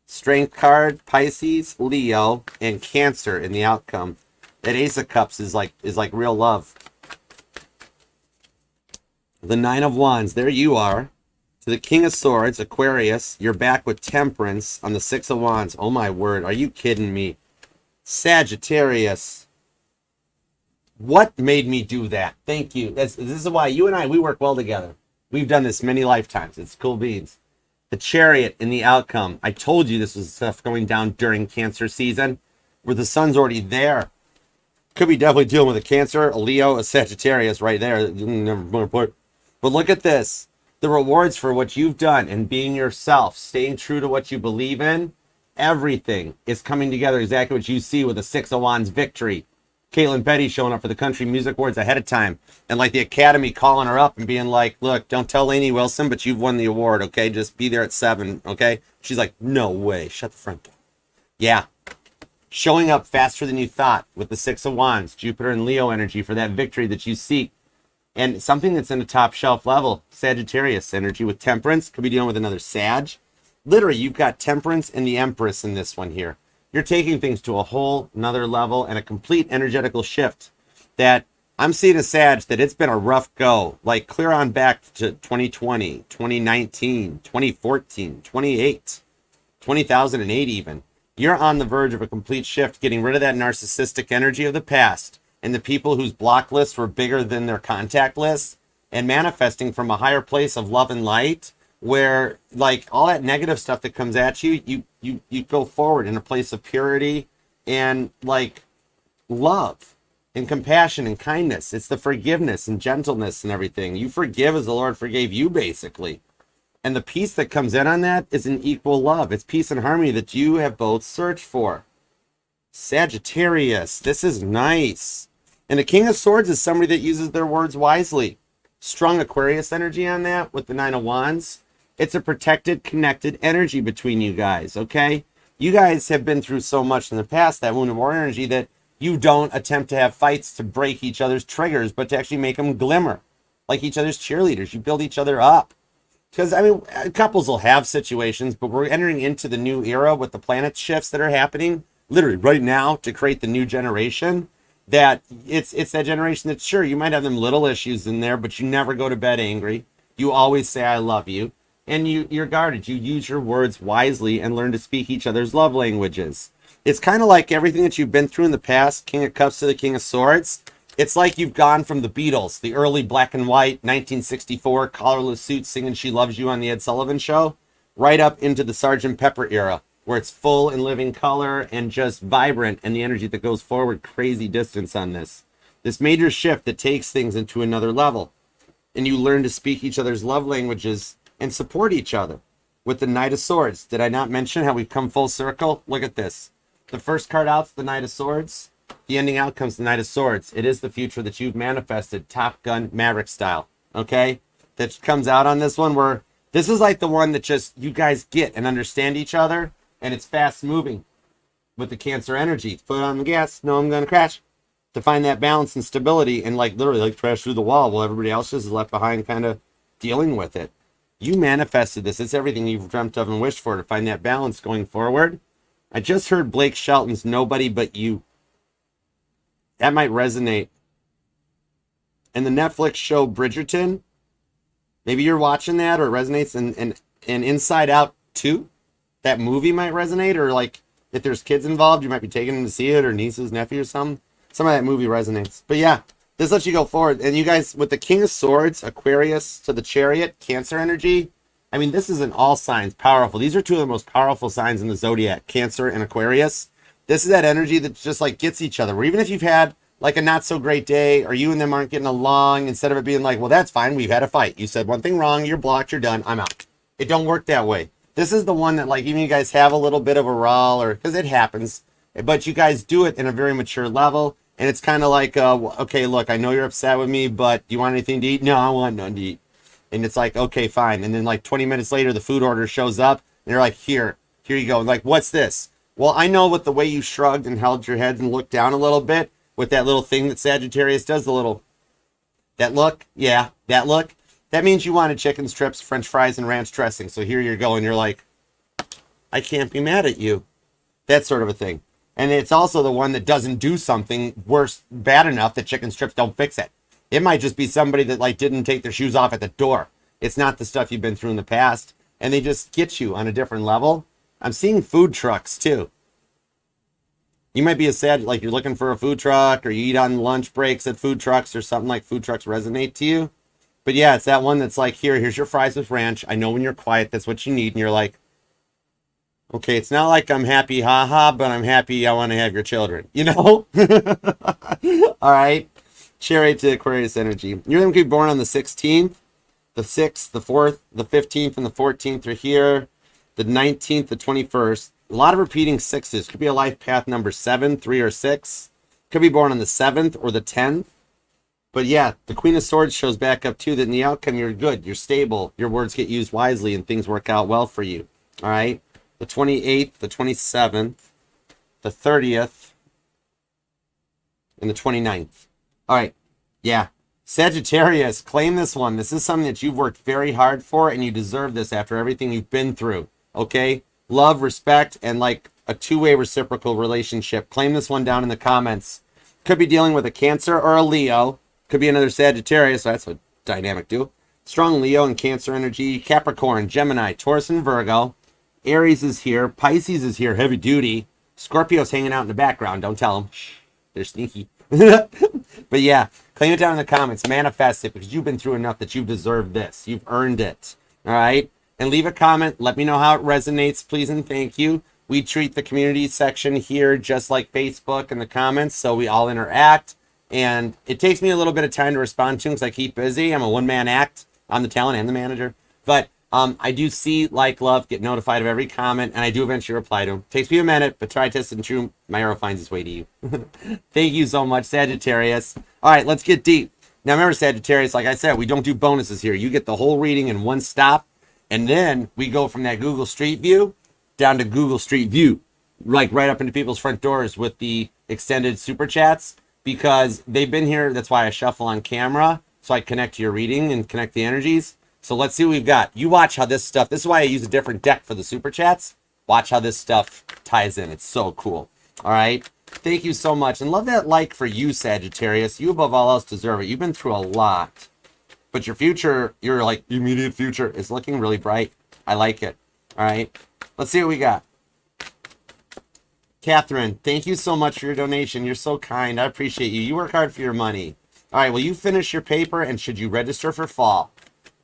Strength card, Pisces, Leo, and Cancer in the outcome. That Ace of Cups is like real love. The Nine of Wands, there you are. To the King of Swords, Aquarius, you're back with Temperance on the Six of Wands. Oh my word, are you kidding me? Sagittarius. What made me do that? Thank you. This is why you and I, we work well together. We've done this many lifetimes. It's cool beans. The Chariot in the outcome. I told you this was stuff going down during Cancer season, where the sun's already there. Could be definitely dealing with a Cancer, a Leo, a Sagittarius right there. But look at this. The rewards for what you've done and being yourself, staying true to what you believe in, everything is coming together exactly what you see with the Six of Wands victory. Caitlin Petty showing up for the Country Music Awards ahead of time. And like the Academy calling her up and being like, look, don't tell Lainey Wilson, but you've won the award, okay? Just be there at 7, okay? She's like, no way. Shut the front door. Yeah. Showing up faster than you thought with the Six of Wands, Jupiter and Leo energy for that victory that you seek. And something that's in a top shelf level, Sagittarius energy with Temperance. Could be dealing with another Sag. Literally, you've got Temperance and the Empress in this one here. You're taking things to a whole nother level and a complete energetical shift that I'm seeing a Sag that it's been a rough go. Like clear on back to 2020, 2019, 2014, 2008, 2008 even. You're on the verge of a complete shift, getting rid of that narcissistic energy of the past and the people whose block lists were bigger than their contact lists, and manifesting from a higher place of love and light, where like all that negative stuff that comes at you, you go forward in a place of purity and like love and compassion and kindness. It's the forgiveness and gentleness and everything. You forgive as the Lord forgave you, basically. And the peace that comes in on that is an equal love. It's peace and harmony that you have both searched for. Sagittarius, this is nice. And the King of Swords is somebody that uses their words wisely. Strong Aquarius energy on that with the Nine of Wands. It's a protected, connected energy between you guys, okay? You guys have been through so much in the past, that Wounded Warrior energy, that you don't attempt to have fights to break each other's triggers, but to actually make them glimmer. Like each other's cheerleaders. You build each other up. Because, I mean, couples will have situations, but we're entering into the new era with the planet shifts that are happening, literally right now, to create the new generation. That it's that generation that, sure, you might have them little issues in there, but you never go to bed angry. You always say, I love you. And you're guarded. You use your words wisely and learn to speak each other's love languages. It's kind of like everything that you've been through in the past, King of Cups to the King of Swords. It's like you've gone from the Beatles, the early black and white, 1964, collarless suit singing She Loves You on the Ed Sullivan Show, right up into the Sgt. Pepper era, where it's full and living color and just vibrant, and the energy that goes forward crazy distance on this. This major shift that takes things into another level. And you learn to speak each other's love languages and support each other. With the Knight of Swords, did I not mention how we've come full circle? Look at this. The first card out's the Knight of Swords. The ending out comes the Knight of Swords. It is the future that you've manifested, Top Gun Maverick style, okay? That comes out on this one, where this is like the one that just you guys get and understand each other, and it's fast moving with the Cancer energy. Foot on the gas, no, I'm going to crash. To find that balance and stability and like literally like crash through the wall while everybody else just is left behind kind of dealing with it. You manifested this. It's everything you've dreamt of and wished for, to find that balance going forward. I just heard Blake Shelton's Nobody But You. That might resonate. And the Netflix show Bridgerton, maybe you're watching that or it resonates, and Inside Out 2, that movie might resonate, or like if there's kids involved, you might be taking them to see it, or nieces, nephew or something. Some of that movie resonates. But yeah, this lets you go forward. And you guys, with the King of Swords, Aquarius to the Chariot, Cancer energy, I mean, this is in all signs powerful. These are two of the most powerful signs in the zodiac, Cancer and Aquarius. This is that energy that just like gets each other. Where even if you've had like a not so great day, or you and them aren't getting along, instead of it being like, well, that's fine, we've had a fight. You said one thing wrong, you're blocked, you're done, I'm out. It don't work that way. This is the one that like even you guys have a little bit of a row, or because it happens, but you guys do it in a very mature level. And it's kind of like, okay, look, I know you're upset with me, but do you want anything to eat? No, I want nothing to eat. And it's like, okay, fine. And then like 20 minutes later, the food order shows up and you're like, here you go. Like, what's this? Well, I know with the way you shrugged and held your heads and looked down a little bit with that little thing that Sagittarius does, that look. Yeah, that look. That means you wanted chicken strips, French fries, and ranch dressing. So here you go. And you're like, I can't be mad at you. That sort of a thing. And it's also the one that doesn't do something worse, bad enough that chicken strips don't fix it. It might just be somebody that like didn't take their shoes off at the door. It's not the stuff you've been through in the past. And they just get you on a different level. I'm seeing food trucks too. You might be a sad, like you're looking for a food truck, or you eat on lunch breaks at food trucks, or something like food trucks resonate to you. But yeah, it's that one that's like, here's your fries with ranch. I know when you're quiet, that's what you need. And you're like, okay, it's not like I'm happy, haha, but I'm happy I want to have your children, you know? All right. Chariot to Aquarius energy. You're going to be born on the 16th, the 6th, the 4th, the 15th, and the 14th are here. The 19th, the 21st. A lot of repeating sixes. Could be a life path number 7, 3, or 6. Could be born on the 7th or the 10th. But yeah, the Queen of Swords shows back up too that in the outcome you're good, you're stable, your words get used wisely, and things work out well for you. All right? The 28th, the 27th, the 30th, and the 29th. All right. Yeah. Sagittarius, claim this one. This is something that you've worked very hard for, and you deserve this after everything you've been through. Okay? Love, respect, and like a two-way reciprocal relationship. Claim this one down in the comments. Could be dealing with a Cancer or a Leo. Could be another Sagittarius. That's a dynamic duo. Strong Leo and Cancer energy. Capricorn, Gemini, Taurus, and Virgo. Aries is here. Pisces is here. Heavy duty. Scorpio's hanging out in the background. Don't tell them. Shh. They're sneaky. But yeah, claim it down in the comments. Manifest it, because you've been through enough that you've deserved this. You've earned it. All right? And leave a comment. Let me know how it resonates, please and thank you. We treat the community section here just like Facebook in the comments, so we all interact. And it takes me a little bit of time to respond to them because I keep busy. I'm a one-man act. I'm the talent and the manager. But I do see, like, love, get notified of every comment, and I do eventually reply to them. Takes me a minute, but try, test, and true. My arrow finds its way to you. Thank you so much, Sagittarius. All right, let's get deep. Now, remember, Sagittarius, like I said, we don't do bonuses here. You get the whole reading in one stop, and then we go from that Google Street View down to Google Street View, like right up into people's front doors with the extended super chats, because they've been here. That's why I shuffle on camera, so I connect to your reading and connect the energies. So let's see what we've got. You watch how this stuff, this is why I use a different deck for the super chats. Watch how this stuff ties in. It's so cool. All right. Thank you so much. And love that like for you, Sagittarius. You above all else deserve it. You've been through a lot. But your future, your like immediate future is looking really bright. I like it. All right. Let's see what we got. Catherine, thank you so much for your donation. You're so kind. I appreciate you. You work hard for your money. All right. Will you finish your paper, and should you register for fall?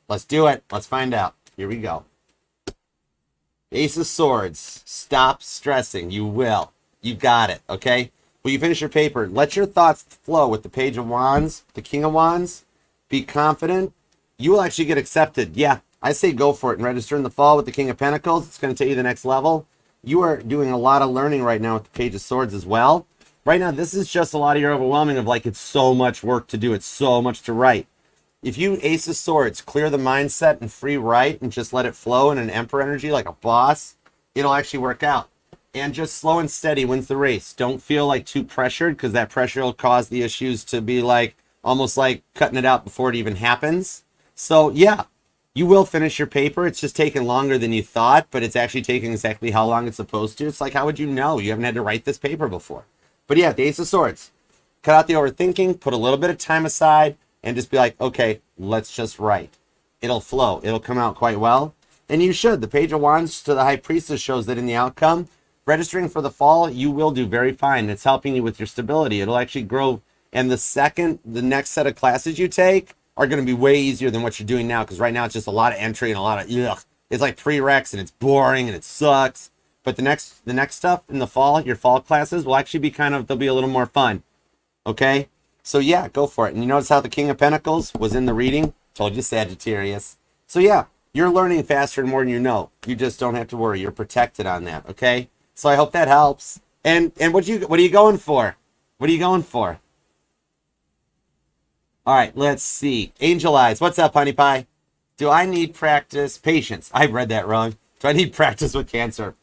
Let's do it. Let's find out. Here we go. Ace of Swords. Stop stressing. You will. You got it. Okay? Will you finish your paper? Let your thoughts flow with the Page of Wands, the King of Wands. Be confident. You will actually get accepted. Yeah, I say go for it and register in the fall with the King of Pentacles. It's going to take you to the next level. You are doing a lot of learning right now with the Page of Swords as well. Right now, this is just a lot of your overwhelming of like, it's so much work to do. It's so much to write. If you Ace of Swords, clear the mindset and free write and just let it flow in an Emperor energy like a boss, it'll actually work out. And just slow and steady wins the race. Don't feel like too pressured, because that pressure will cause the issues to be like almost like cutting it out before it even happens. So yeah, you will finish your paper. It's just taking longer than you thought, but it's actually taking exactly how long it's supposed to. It's like, how would you know? You haven't had to write this paper before. But yeah, the Ace of Swords. Cut out the overthinking, put a little bit of time aside, and just be like, okay, let's just write. It'll flow. It'll come out quite well. And you should. The Page of Wands to the High Priestess shows that in the outcome. registering for the fall, you will do very fine. It's helping you with your stability. It'll actually grow. And the next set of classes you take are going to be way easier than what you're doing now. Because right now it's just a lot of entry and a lot of, ugh. It's like prereqs and it's boring and it sucks. But the next stuff in the fall, your fall classes will actually be they'll be a little more fun. Okay? So yeah, go for it. And you notice how the King of Pentacles was in the reading? Told you, Sagittarius. So yeah, you're learning faster and more than you know. You just don't have to worry. You're protected on that, okay? So I hope that helps. And what are you going for? What are you going for? All right, let's see. Angel Eyes, what's up, honey pie? Do I need practice? Patience. I read that wrong. Do I need practice with Cancer?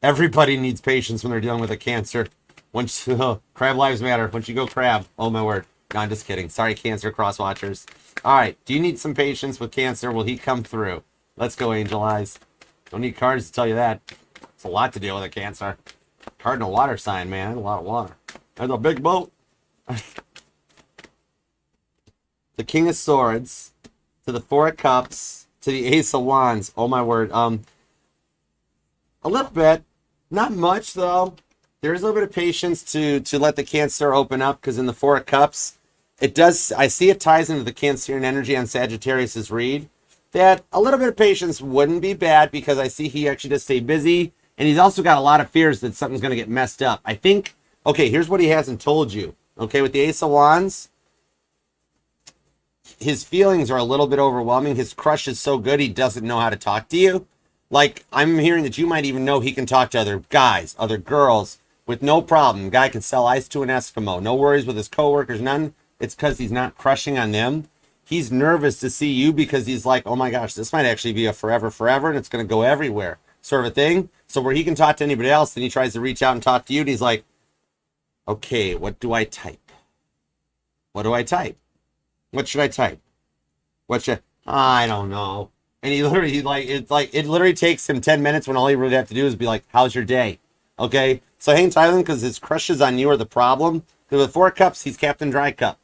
Everybody needs patience when they're dealing with a Cancer. Crab lives matter. Once you go crab, oh my word. No, I'm just kidding. Sorry, Cancer cross-watchers. All right, do you need some patience with Cancer? Will he come through? Let's go, Angel Eyes. Don't need cards to tell you that. It's a lot to deal with a Cancer. Cardinal water sign, man. That's a lot of water. That's a big boat. The King of Swords to the Four of Cups to the Ace of Wands. Oh my word. A little bit. Not much though. There's a little bit of patience to let the Cancer open up, because in the Four of Cups, it does, I see it ties into the Cancerian energy on Sagittarius's read, that a little bit of patience wouldn't be bad, because I see he actually does stay busy, and he's also got a lot of fears that something's going to get messed up. I think, okay, here's what he hasn't told you. Okay, with the Ace of Wands, his feelings are a little bit overwhelming. His crush is so good, he doesn't know how to talk to you. Like, I'm hearing that you might even know he can talk to other guys, other girls, with no problem. Guy can sell ice to an Eskimo. No worries with his coworkers, none. It's because he's not crushing on them. He's nervous to see you because he's like, oh my gosh, this might actually be a forever, and it's going to go everywhere sort of a thing. So where he can talk to anybody else, then he tries to reach out and talk to you, and he's like, okay, what do I type? What do I type? What should I type? I don't know. And he literally, it literally takes him 10 minutes when all he really have to do is be like, how's your day? Okay? So hang tight, because his crushes on you are the problem. Because with Four Cups, he's Captain Dry Cup.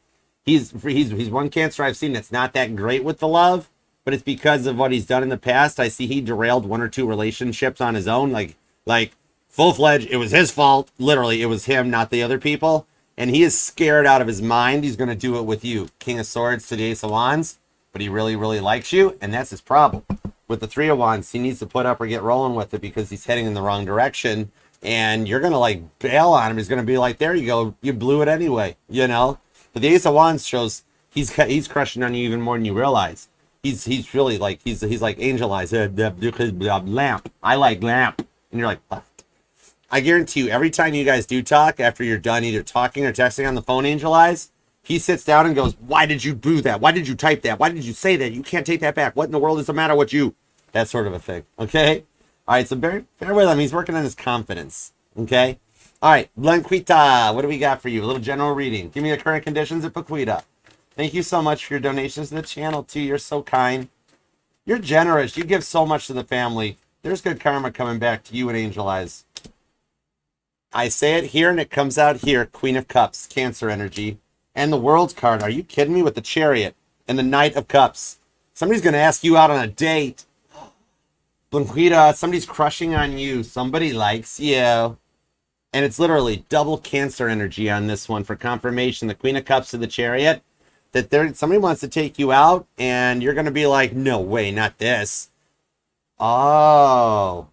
He's one Cancer I've seen that's not that great with the love, but it's because of what he's done in the past. I see he derailed 1 or 2 relationships on his own, like full-fledged. It was his fault. Literally, it was him, not the other people. And he is scared out of his mind. He's going to do it with you. King of Swords to the Ace of Wands, but he really, really likes you, and that's his problem. With the Three of Wands, he needs to put up or get rolling with it, because he's heading in the wrong direction. And you're going to bail on him. He's going to be like, there you go. You blew it anyway, you know? But the Ace of Wands shows he's crushing on you even more than you realize. He's really he's like Angel Eyes. Lamp. I like lamp. And you're like, what? I guarantee you, every time you guys do talk, after you're done either talking or texting on the phone, Angel Eyes, he sits down and goes, why did you do that? Why did you type that? Why did you say that? You can't take that back. What in the world is the matter with you? That sort of a thing. Okay? All right, so bear with him. He's working on his confidence. Okay? All right, Blanquita, what do we got for you? A little general reading. Give me the current conditions at Paquita. Thank you so much for your donations to the channel, too. You're so kind. You're generous. You give so much to the family. There's good karma coming back to you and Angel Eyes. I say it here, and it comes out here. Queen of Cups, Cancer energy. And the World's card. Are you kidding me? With the Chariot and the Knight of Cups. Somebody's going to ask you out on a date. Blanquita, somebody's crushing on you. Somebody likes you. And it's literally double Cancer energy on this one for confirmation. The Queen of Cups to the Chariot. That somebody wants to take you out, and you're going to be like, no way, not this. Oh.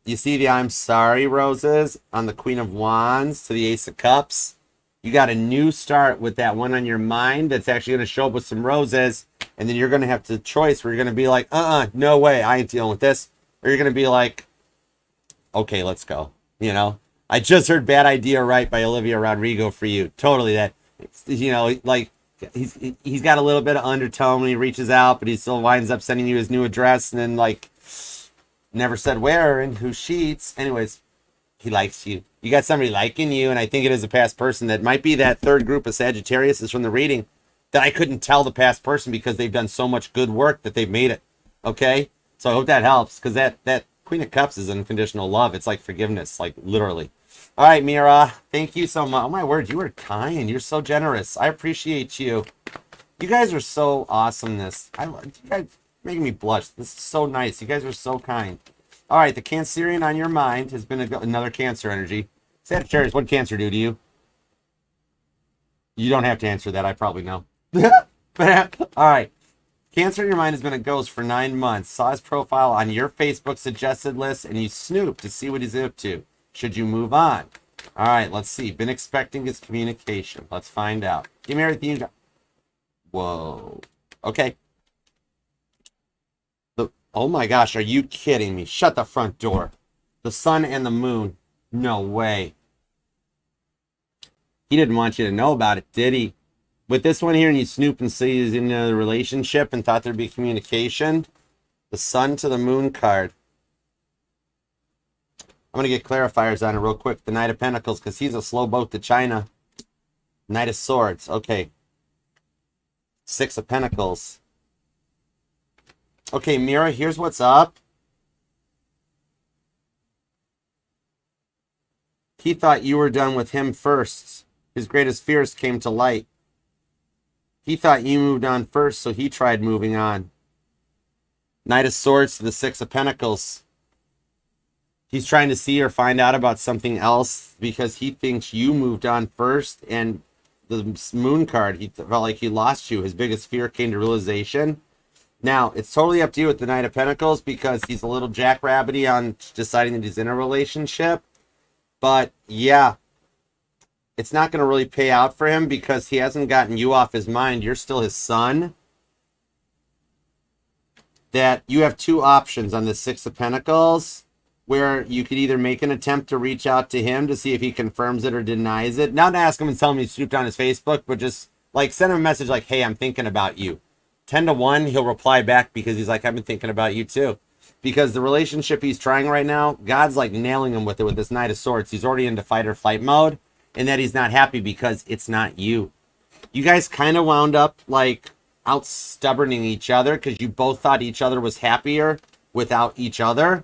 You see the I'm sorry roses on the Queen of Wands to the Ace of Cups? You got a new start with that one on your mind that's actually going to show up with some roses. And then you're going to have to choice where you're going to be like, no way, I ain't dealing with this. Or you're going to be like, okay, let's go. You know, I just heard Bad Idea Right by Olivia Rodrigo for you. Totally that, you know, he's got a little bit of undertone when he reaches out, but he still winds up sending you his new address, and then never said where and who cheats. Anyways, he likes you. You got somebody liking you, and I think it is a past person that might be that third group of Sagittarius is from the reading that I couldn't tell the past person because they've done so much good work that they've made it. Okay? So I hope that helps, because that Queen of Cups is unconditional love. It's like forgiveness, literally. All right, Mira, thank you so much. Oh, my word, you are kind. You're so generous. I appreciate you. You guys are so awesomeness. You guys making me blush. This is so nice. You guys are so kind. All right, the Cancerian on your mind has been another Cancer energy. Sagittarius, what did Cancer do to you? You don't have to answer that. I probably know. All right. Cancer in your mind has been a ghost for 9 months. Saw his profile on your Facebook suggested list, and you snooped to see what he's up to. Should you move on? All right, let's see. Been expecting his communication. Let's find out. Give me everything you got. Whoa. Okay. Oh my gosh, are you kidding me? Shut the front door. The sun and the moon. No way. He didn't want you to know about it, did he? With this one here, and you snoop and see he's in a relationship and thought there'd be communication. The sun to the moon card. I'm going to get clarifiers on it real quick. The Knight of Pentacles, because he's a slow boat to China. Knight of Swords. Okay. Six of Pentacles. Okay, Mira, here's what's up. He thought you were done with him first. His greatest fears came to light. He thought you moved on first, so he tried moving on. Knight of Swords to the Six of Pentacles. He's trying to see or find out about something else because he thinks you moved on first. And the Moon card, he felt like he lost you. His biggest fear came to realization. Now, it's totally up to you with the Knight of Pentacles because he's a little jackrabbity on deciding that he's in a relationship. But, yeah, it's not going to really pay out for him because he hasn't gotten you off his mind. You're still his son. That you have two options on the Six of Pentacles where you could either make an attempt to reach out to him to see if he confirms it or denies it. Not to ask him and tell him he snooped on his Facebook, but just like send him a message like, hey, I'm thinking about you. 10 to 1, he'll reply back because he's like, I've been thinking about you too. Because the relationship he's trying right now, God's like nailing him with it with this Knight of Swords. He's already into fight or flight mode, and that he's not happy because it's not you. You guys kind of wound up like out stubborning each other because you both thought each other was happier without each other,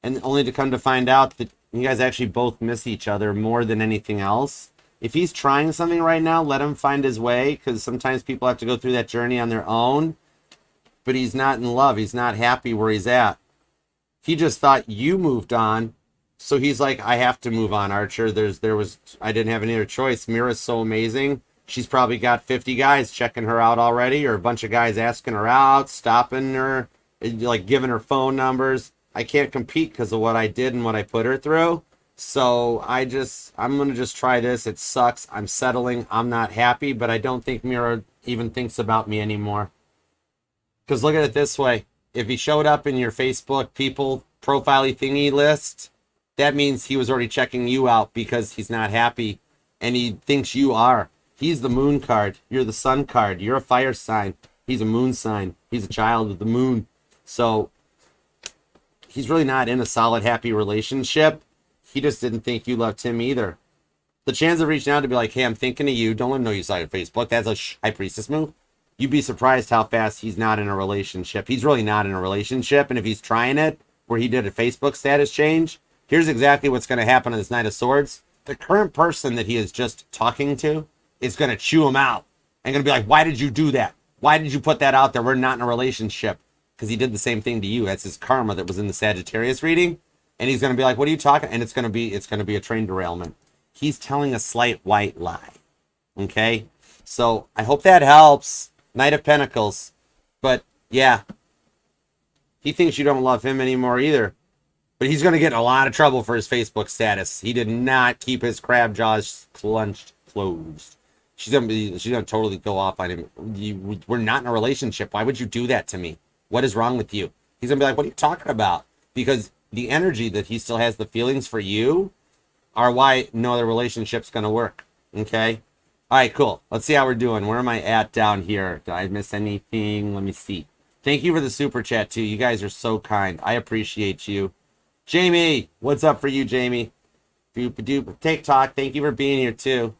and only to come to find out that you guys actually both miss each other more than anything else. If he's trying something right now, let him find his way, because sometimes people have to go through that journey on their own. But he's not in love. He's not happy where he's at. He just thought you moved on. So he's like, I have to move on, Archer. I didn't have any other choice. Mira's so amazing. She's probably got 50 guys checking her out already, or a bunch of guys asking her out, stopping her, like giving her phone numbers. I can't compete because of what I did and what I put her through. So I'm going to just try this. It sucks. I'm settling. I'm not happy, but I don't think Mira even thinks about me anymore. Because look at it this way. If he showed up in your Facebook people profile thingy list, that means he was already checking you out because he's not happy and he thinks you are. He's the moon card. You're the sun card. You're a fire sign. He's a moon sign. He's a child of the moon. So he's really not in a solid, happy relationship. He just didn't think you loved him either. The chance of reaching out to be like, hey, I'm thinking of you. Don't let him know you saw your Facebook. That's a High Priestess move. You'd be surprised how fast he's not in a relationship. He's really not in a relationship. And if he's trying it, where he did a Facebook status change, here's exactly what's going to happen on this Knight of Swords. The current person that he is just talking to is going to chew him out. And going to be like, why did you do that? Why did you put that out there? We're not in a relationship. Because he did the same thing to you. That's his karma that was in the Sagittarius reading. And he's going to be like, what are you talking? And it's going to be a train derailment. He's telling a slight white lie. Okay? So I hope that helps. Knight of Pentacles. But yeah, he thinks you don't love him anymore either. But he's going to get in a lot of trouble for his Facebook status. He did not keep his crab jaws closed. She's gonna totally go off on him. We're not in a relationship. Why would you do that to me? What is wrong with you? He's going to be like, what are you talking about? Because the energy that he still has, the feelings for you, are why no other relationship's going to work. Okay? All right, cool. Let's see how we're doing. Where am I at down here? Did I miss anything? Let me see. Thank you for the super chat, too. You guys are so kind. I appreciate you. Jamie, what's up for you, Jamie? TikTok, thank you for being here, too.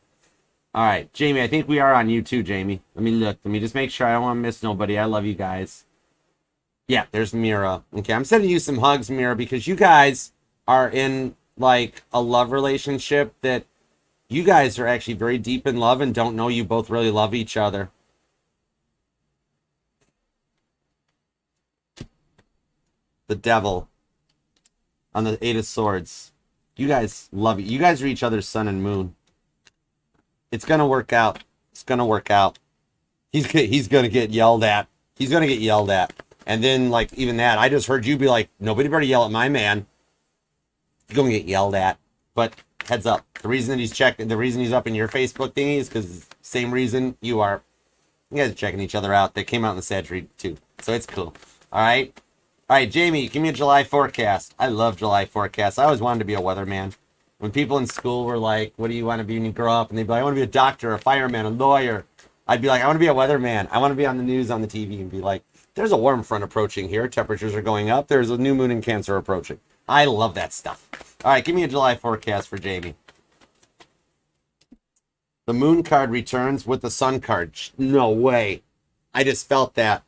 All right, Jamie, I think we are on you, too, Jamie. Let me look. Let me just make sure I don't want to miss nobody. I love you guys. Yeah, there's Mira. Okay, I'm sending you some hugs, Mira, because you guys are in, like, a love relationship that you guys are actually very deep in love and don't know you both really love each other. The Devil. on the Eight of Swords. You guys love it. You guys are each other's sun and moon. It's going to work out. It's going to work out. He's going to get yelled at. He's going to get yelled at. And then, like, even that, I just heard you be like, nobody better yell at my man. He's going to get yelled at. But heads up. The reason that the reason he's up in your Facebook thingy is because same reason you are. You guys are checking each other out. They came out in the Sag read too. So it's cool. All right. All right, Jamie, give me a July forecast. I love July forecasts. I always wanted to be a weatherman. When people in school were like, what do you want to be when you grow up? And they'd be like, I want to be a doctor, a fireman, a lawyer. I'd be like, I want to be a weatherman. I want to be on the news on the TV and be like, there's a warm front approaching here. Temperatures are going up. There's a new moon in Cancer approaching. I love that stuff. All right, give me a July forecast for Jamie. The moon card returns with the sun card. No way. I just felt that.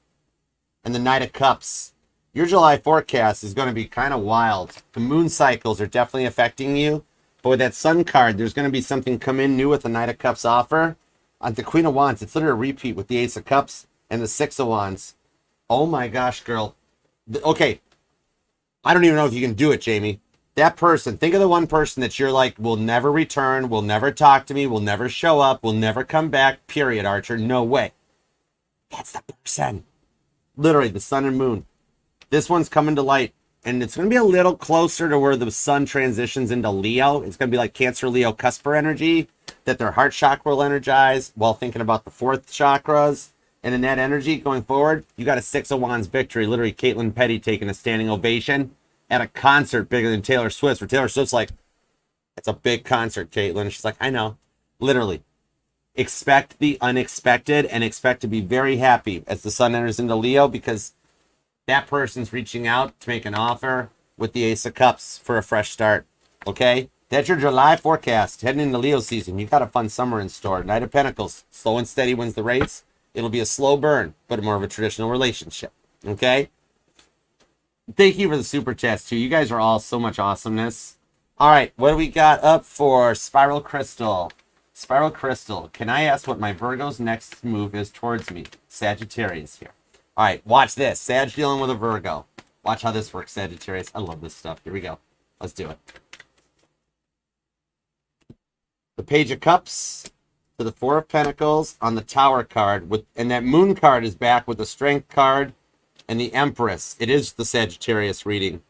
And the Knight of Cups. Your July forecast is going to be kind of wild. The moon cycles are definitely affecting you. But with that sun card, there's going to be something come in new with the Knight of Cups offer. On the Queen of Wands, it's literally a repeat with the Ace of Cups and the Six of Wands. Oh my gosh, girl. Okay. I don't even know if you can do it, Jamie. That person, think of the one person that you're like, will never return, will never talk to me, will never show up, will never come back, period, Archer. No way. That's the person. Literally, the sun and moon. This one's coming to light, and it's going to be a little closer to where the sun transitions into Leo. It's going to be like Cancer, Leo, Cusper energy, that their heart chakra will energize while thinking about the fourth chakras. And in that energy going forward, you got a Six of Wands victory. Literally, Caitlin Petty taking a standing ovation at a concert bigger than Taylor Swift's, where Taylor Swift's like, it's a big concert, Caitlin. She's like, I know. Literally. Expect the unexpected and expect to be very happy as the sun enters into Leo, because that person's reaching out to make an offer with the Ace of Cups for a fresh start. Okay? That's your July forecast. Heading into Leo season. You got a fun summer in store. Knight of Pentacles. Slow and steady wins the race. It'll be a slow burn, but more of a traditional relationship. Okay? Thank you for the super chats, too. You guys are all so much awesomeness. All right, what do we got up for Spiral Crystal? Spiral Crystal, can I ask what my Virgo's next move is towards me? Sagittarius here. All right, watch this. Sag dealing with a Virgo. Watch how this works, Sagittarius. I love this stuff. Here we go. Let's do it. The Page of Cups to the Four of Pentacles on the Tower card, and that Moon card is back with the Strength card and the Empress. It is the Sagittarius reading.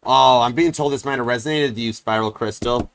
Oh, I'm being told this might have resonated with you, Spiral Crystal,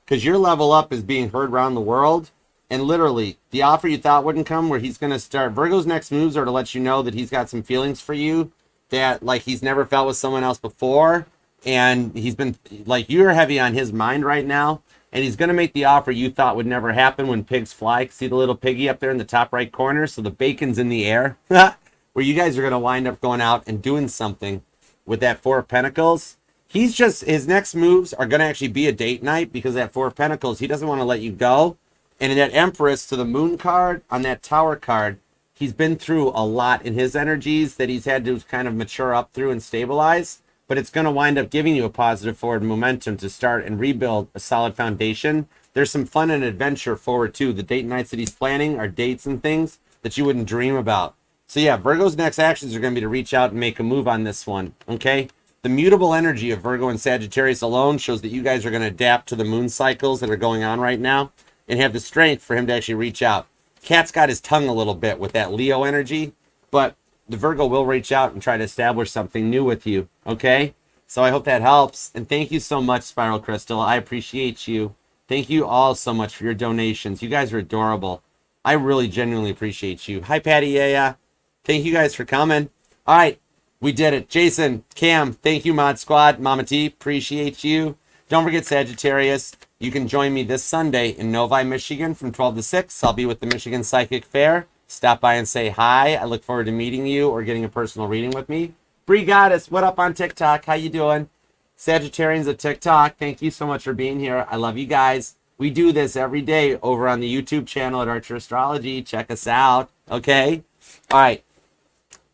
because your level up is being heard around the world. And literally, the offer you thought wouldn't come, where he's going to start. Virgo's next moves are to let you know that he's got some feelings for you that, like, he's never felt with someone else before. And he's been, like, you're heavy on his mind right now. And he's going to make the offer you thought would never happen when pigs fly. See the little piggy up there in the top right corner? So the bacon's in the air. Where you guys are going to wind up going out and doing something with that Four of Pentacles. His next moves are going to actually be a date night, because that Four of Pentacles, he doesn't want to let you go. And in that Empress to the Moon card on that Tower card, he's been through a lot in his energies that he's had to kind of mature up through and stabilize. But it's going to wind up giving you a positive forward momentum to start and rebuild a solid foundation. There's some fun and adventure forward too. The date nights that he's planning are dates and things that you wouldn't dream about. So yeah, Virgo's next actions are going to be to reach out and make a move on this one. Okay? The mutable energy of Virgo and Sagittarius alone shows that you guys are going to adapt to the moon cycles that are going on right now and have the strength for him to actually reach out. Cat's got his tongue a little bit with that Leo energy, but the Virgo will reach out and try to establish something new with you. Okay? So I hope that helps. And thank you so much, Spiral Crystal. I appreciate you. Thank you all so much for your donations. You guys are adorable. I really genuinely appreciate you. Hi, Patty. Yeah. Thank you guys for coming. All right. We did it. Jason, Cam, thank you, Mod Squad. Mama T, appreciate you. Don't forget, Sagittarius, you can join me this Sunday in Novi, Michigan from 12 to 6. I'll be with the Michigan Psychic Fair. Stop by and say hi. I look forward to meeting you or getting a personal reading with me. Bree Goddess, what up on TikTok? How you doing? Sagittarians of TikTok, thank you so much for being here. I love you guys. We do this every day over on the YouTube channel at Archer Astrology. Check us out, okay? All right.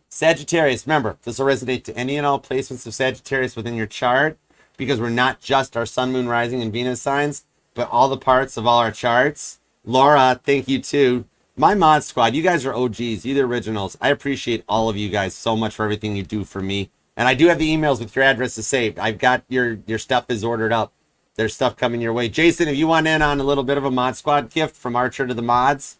Sagittarius, remember, this will resonate to any and all placements of Sagittarius within your chart, because we're not just our Sun, Moon, Rising, and Venus signs, but all the parts of all our charts. Laura, thank you too. My Mod Squad, you guys are OGs, you're the originals. I appreciate all of you guys so much for everything you do for me. And I do have the emails with your addresses saved. I've got your stuff is ordered up. There's stuff coming your way. Jason, if you want in on a little bit of a Mod Squad gift from Archer to the mods,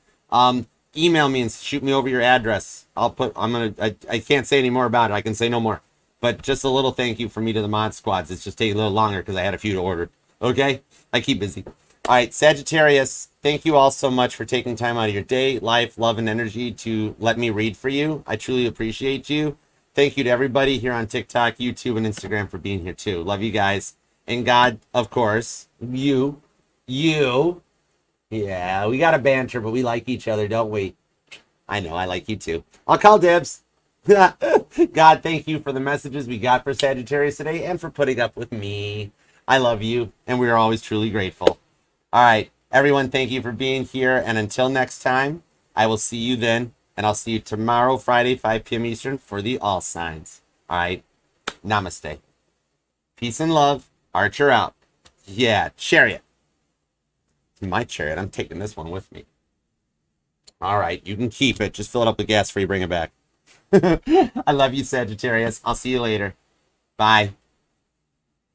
email me and shoot me over your address. I can't say any more about it. I can say no more. But just a little thank you from me to the Mod Squads. It's just taking a little longer because I had a few to order. Okay? I keep busy. All right, Sagittarius, thank you all so much for taking time out of your day, life, love, and energy to let me read for you. I truly appreciate you. Thank you to everybody here on TikTok, YouTube, and Instagram for being here too. Love you guys. And God, of course, you. Yeah, we got to banter, but we like each other, don't we? I know, I like you too. I'll call dibs. God, thank you for the messages we got for Sagittarius today and for putting up with me. I love you, and we are always truly grateful. All right, everyone, thank you for being here. And until next time, I will see you then. And I'll see you tomorrow, Friday, 5 p.m. Eastern for the All Signs. All right, namaste. Peace and love. Archer out. Yeah, chariot. My chariot. I'm taking this one with me. All right, you can keep it. Just fill it up with gas before you bring it back. I love you, Sagittarius. I'll see you later. Bye.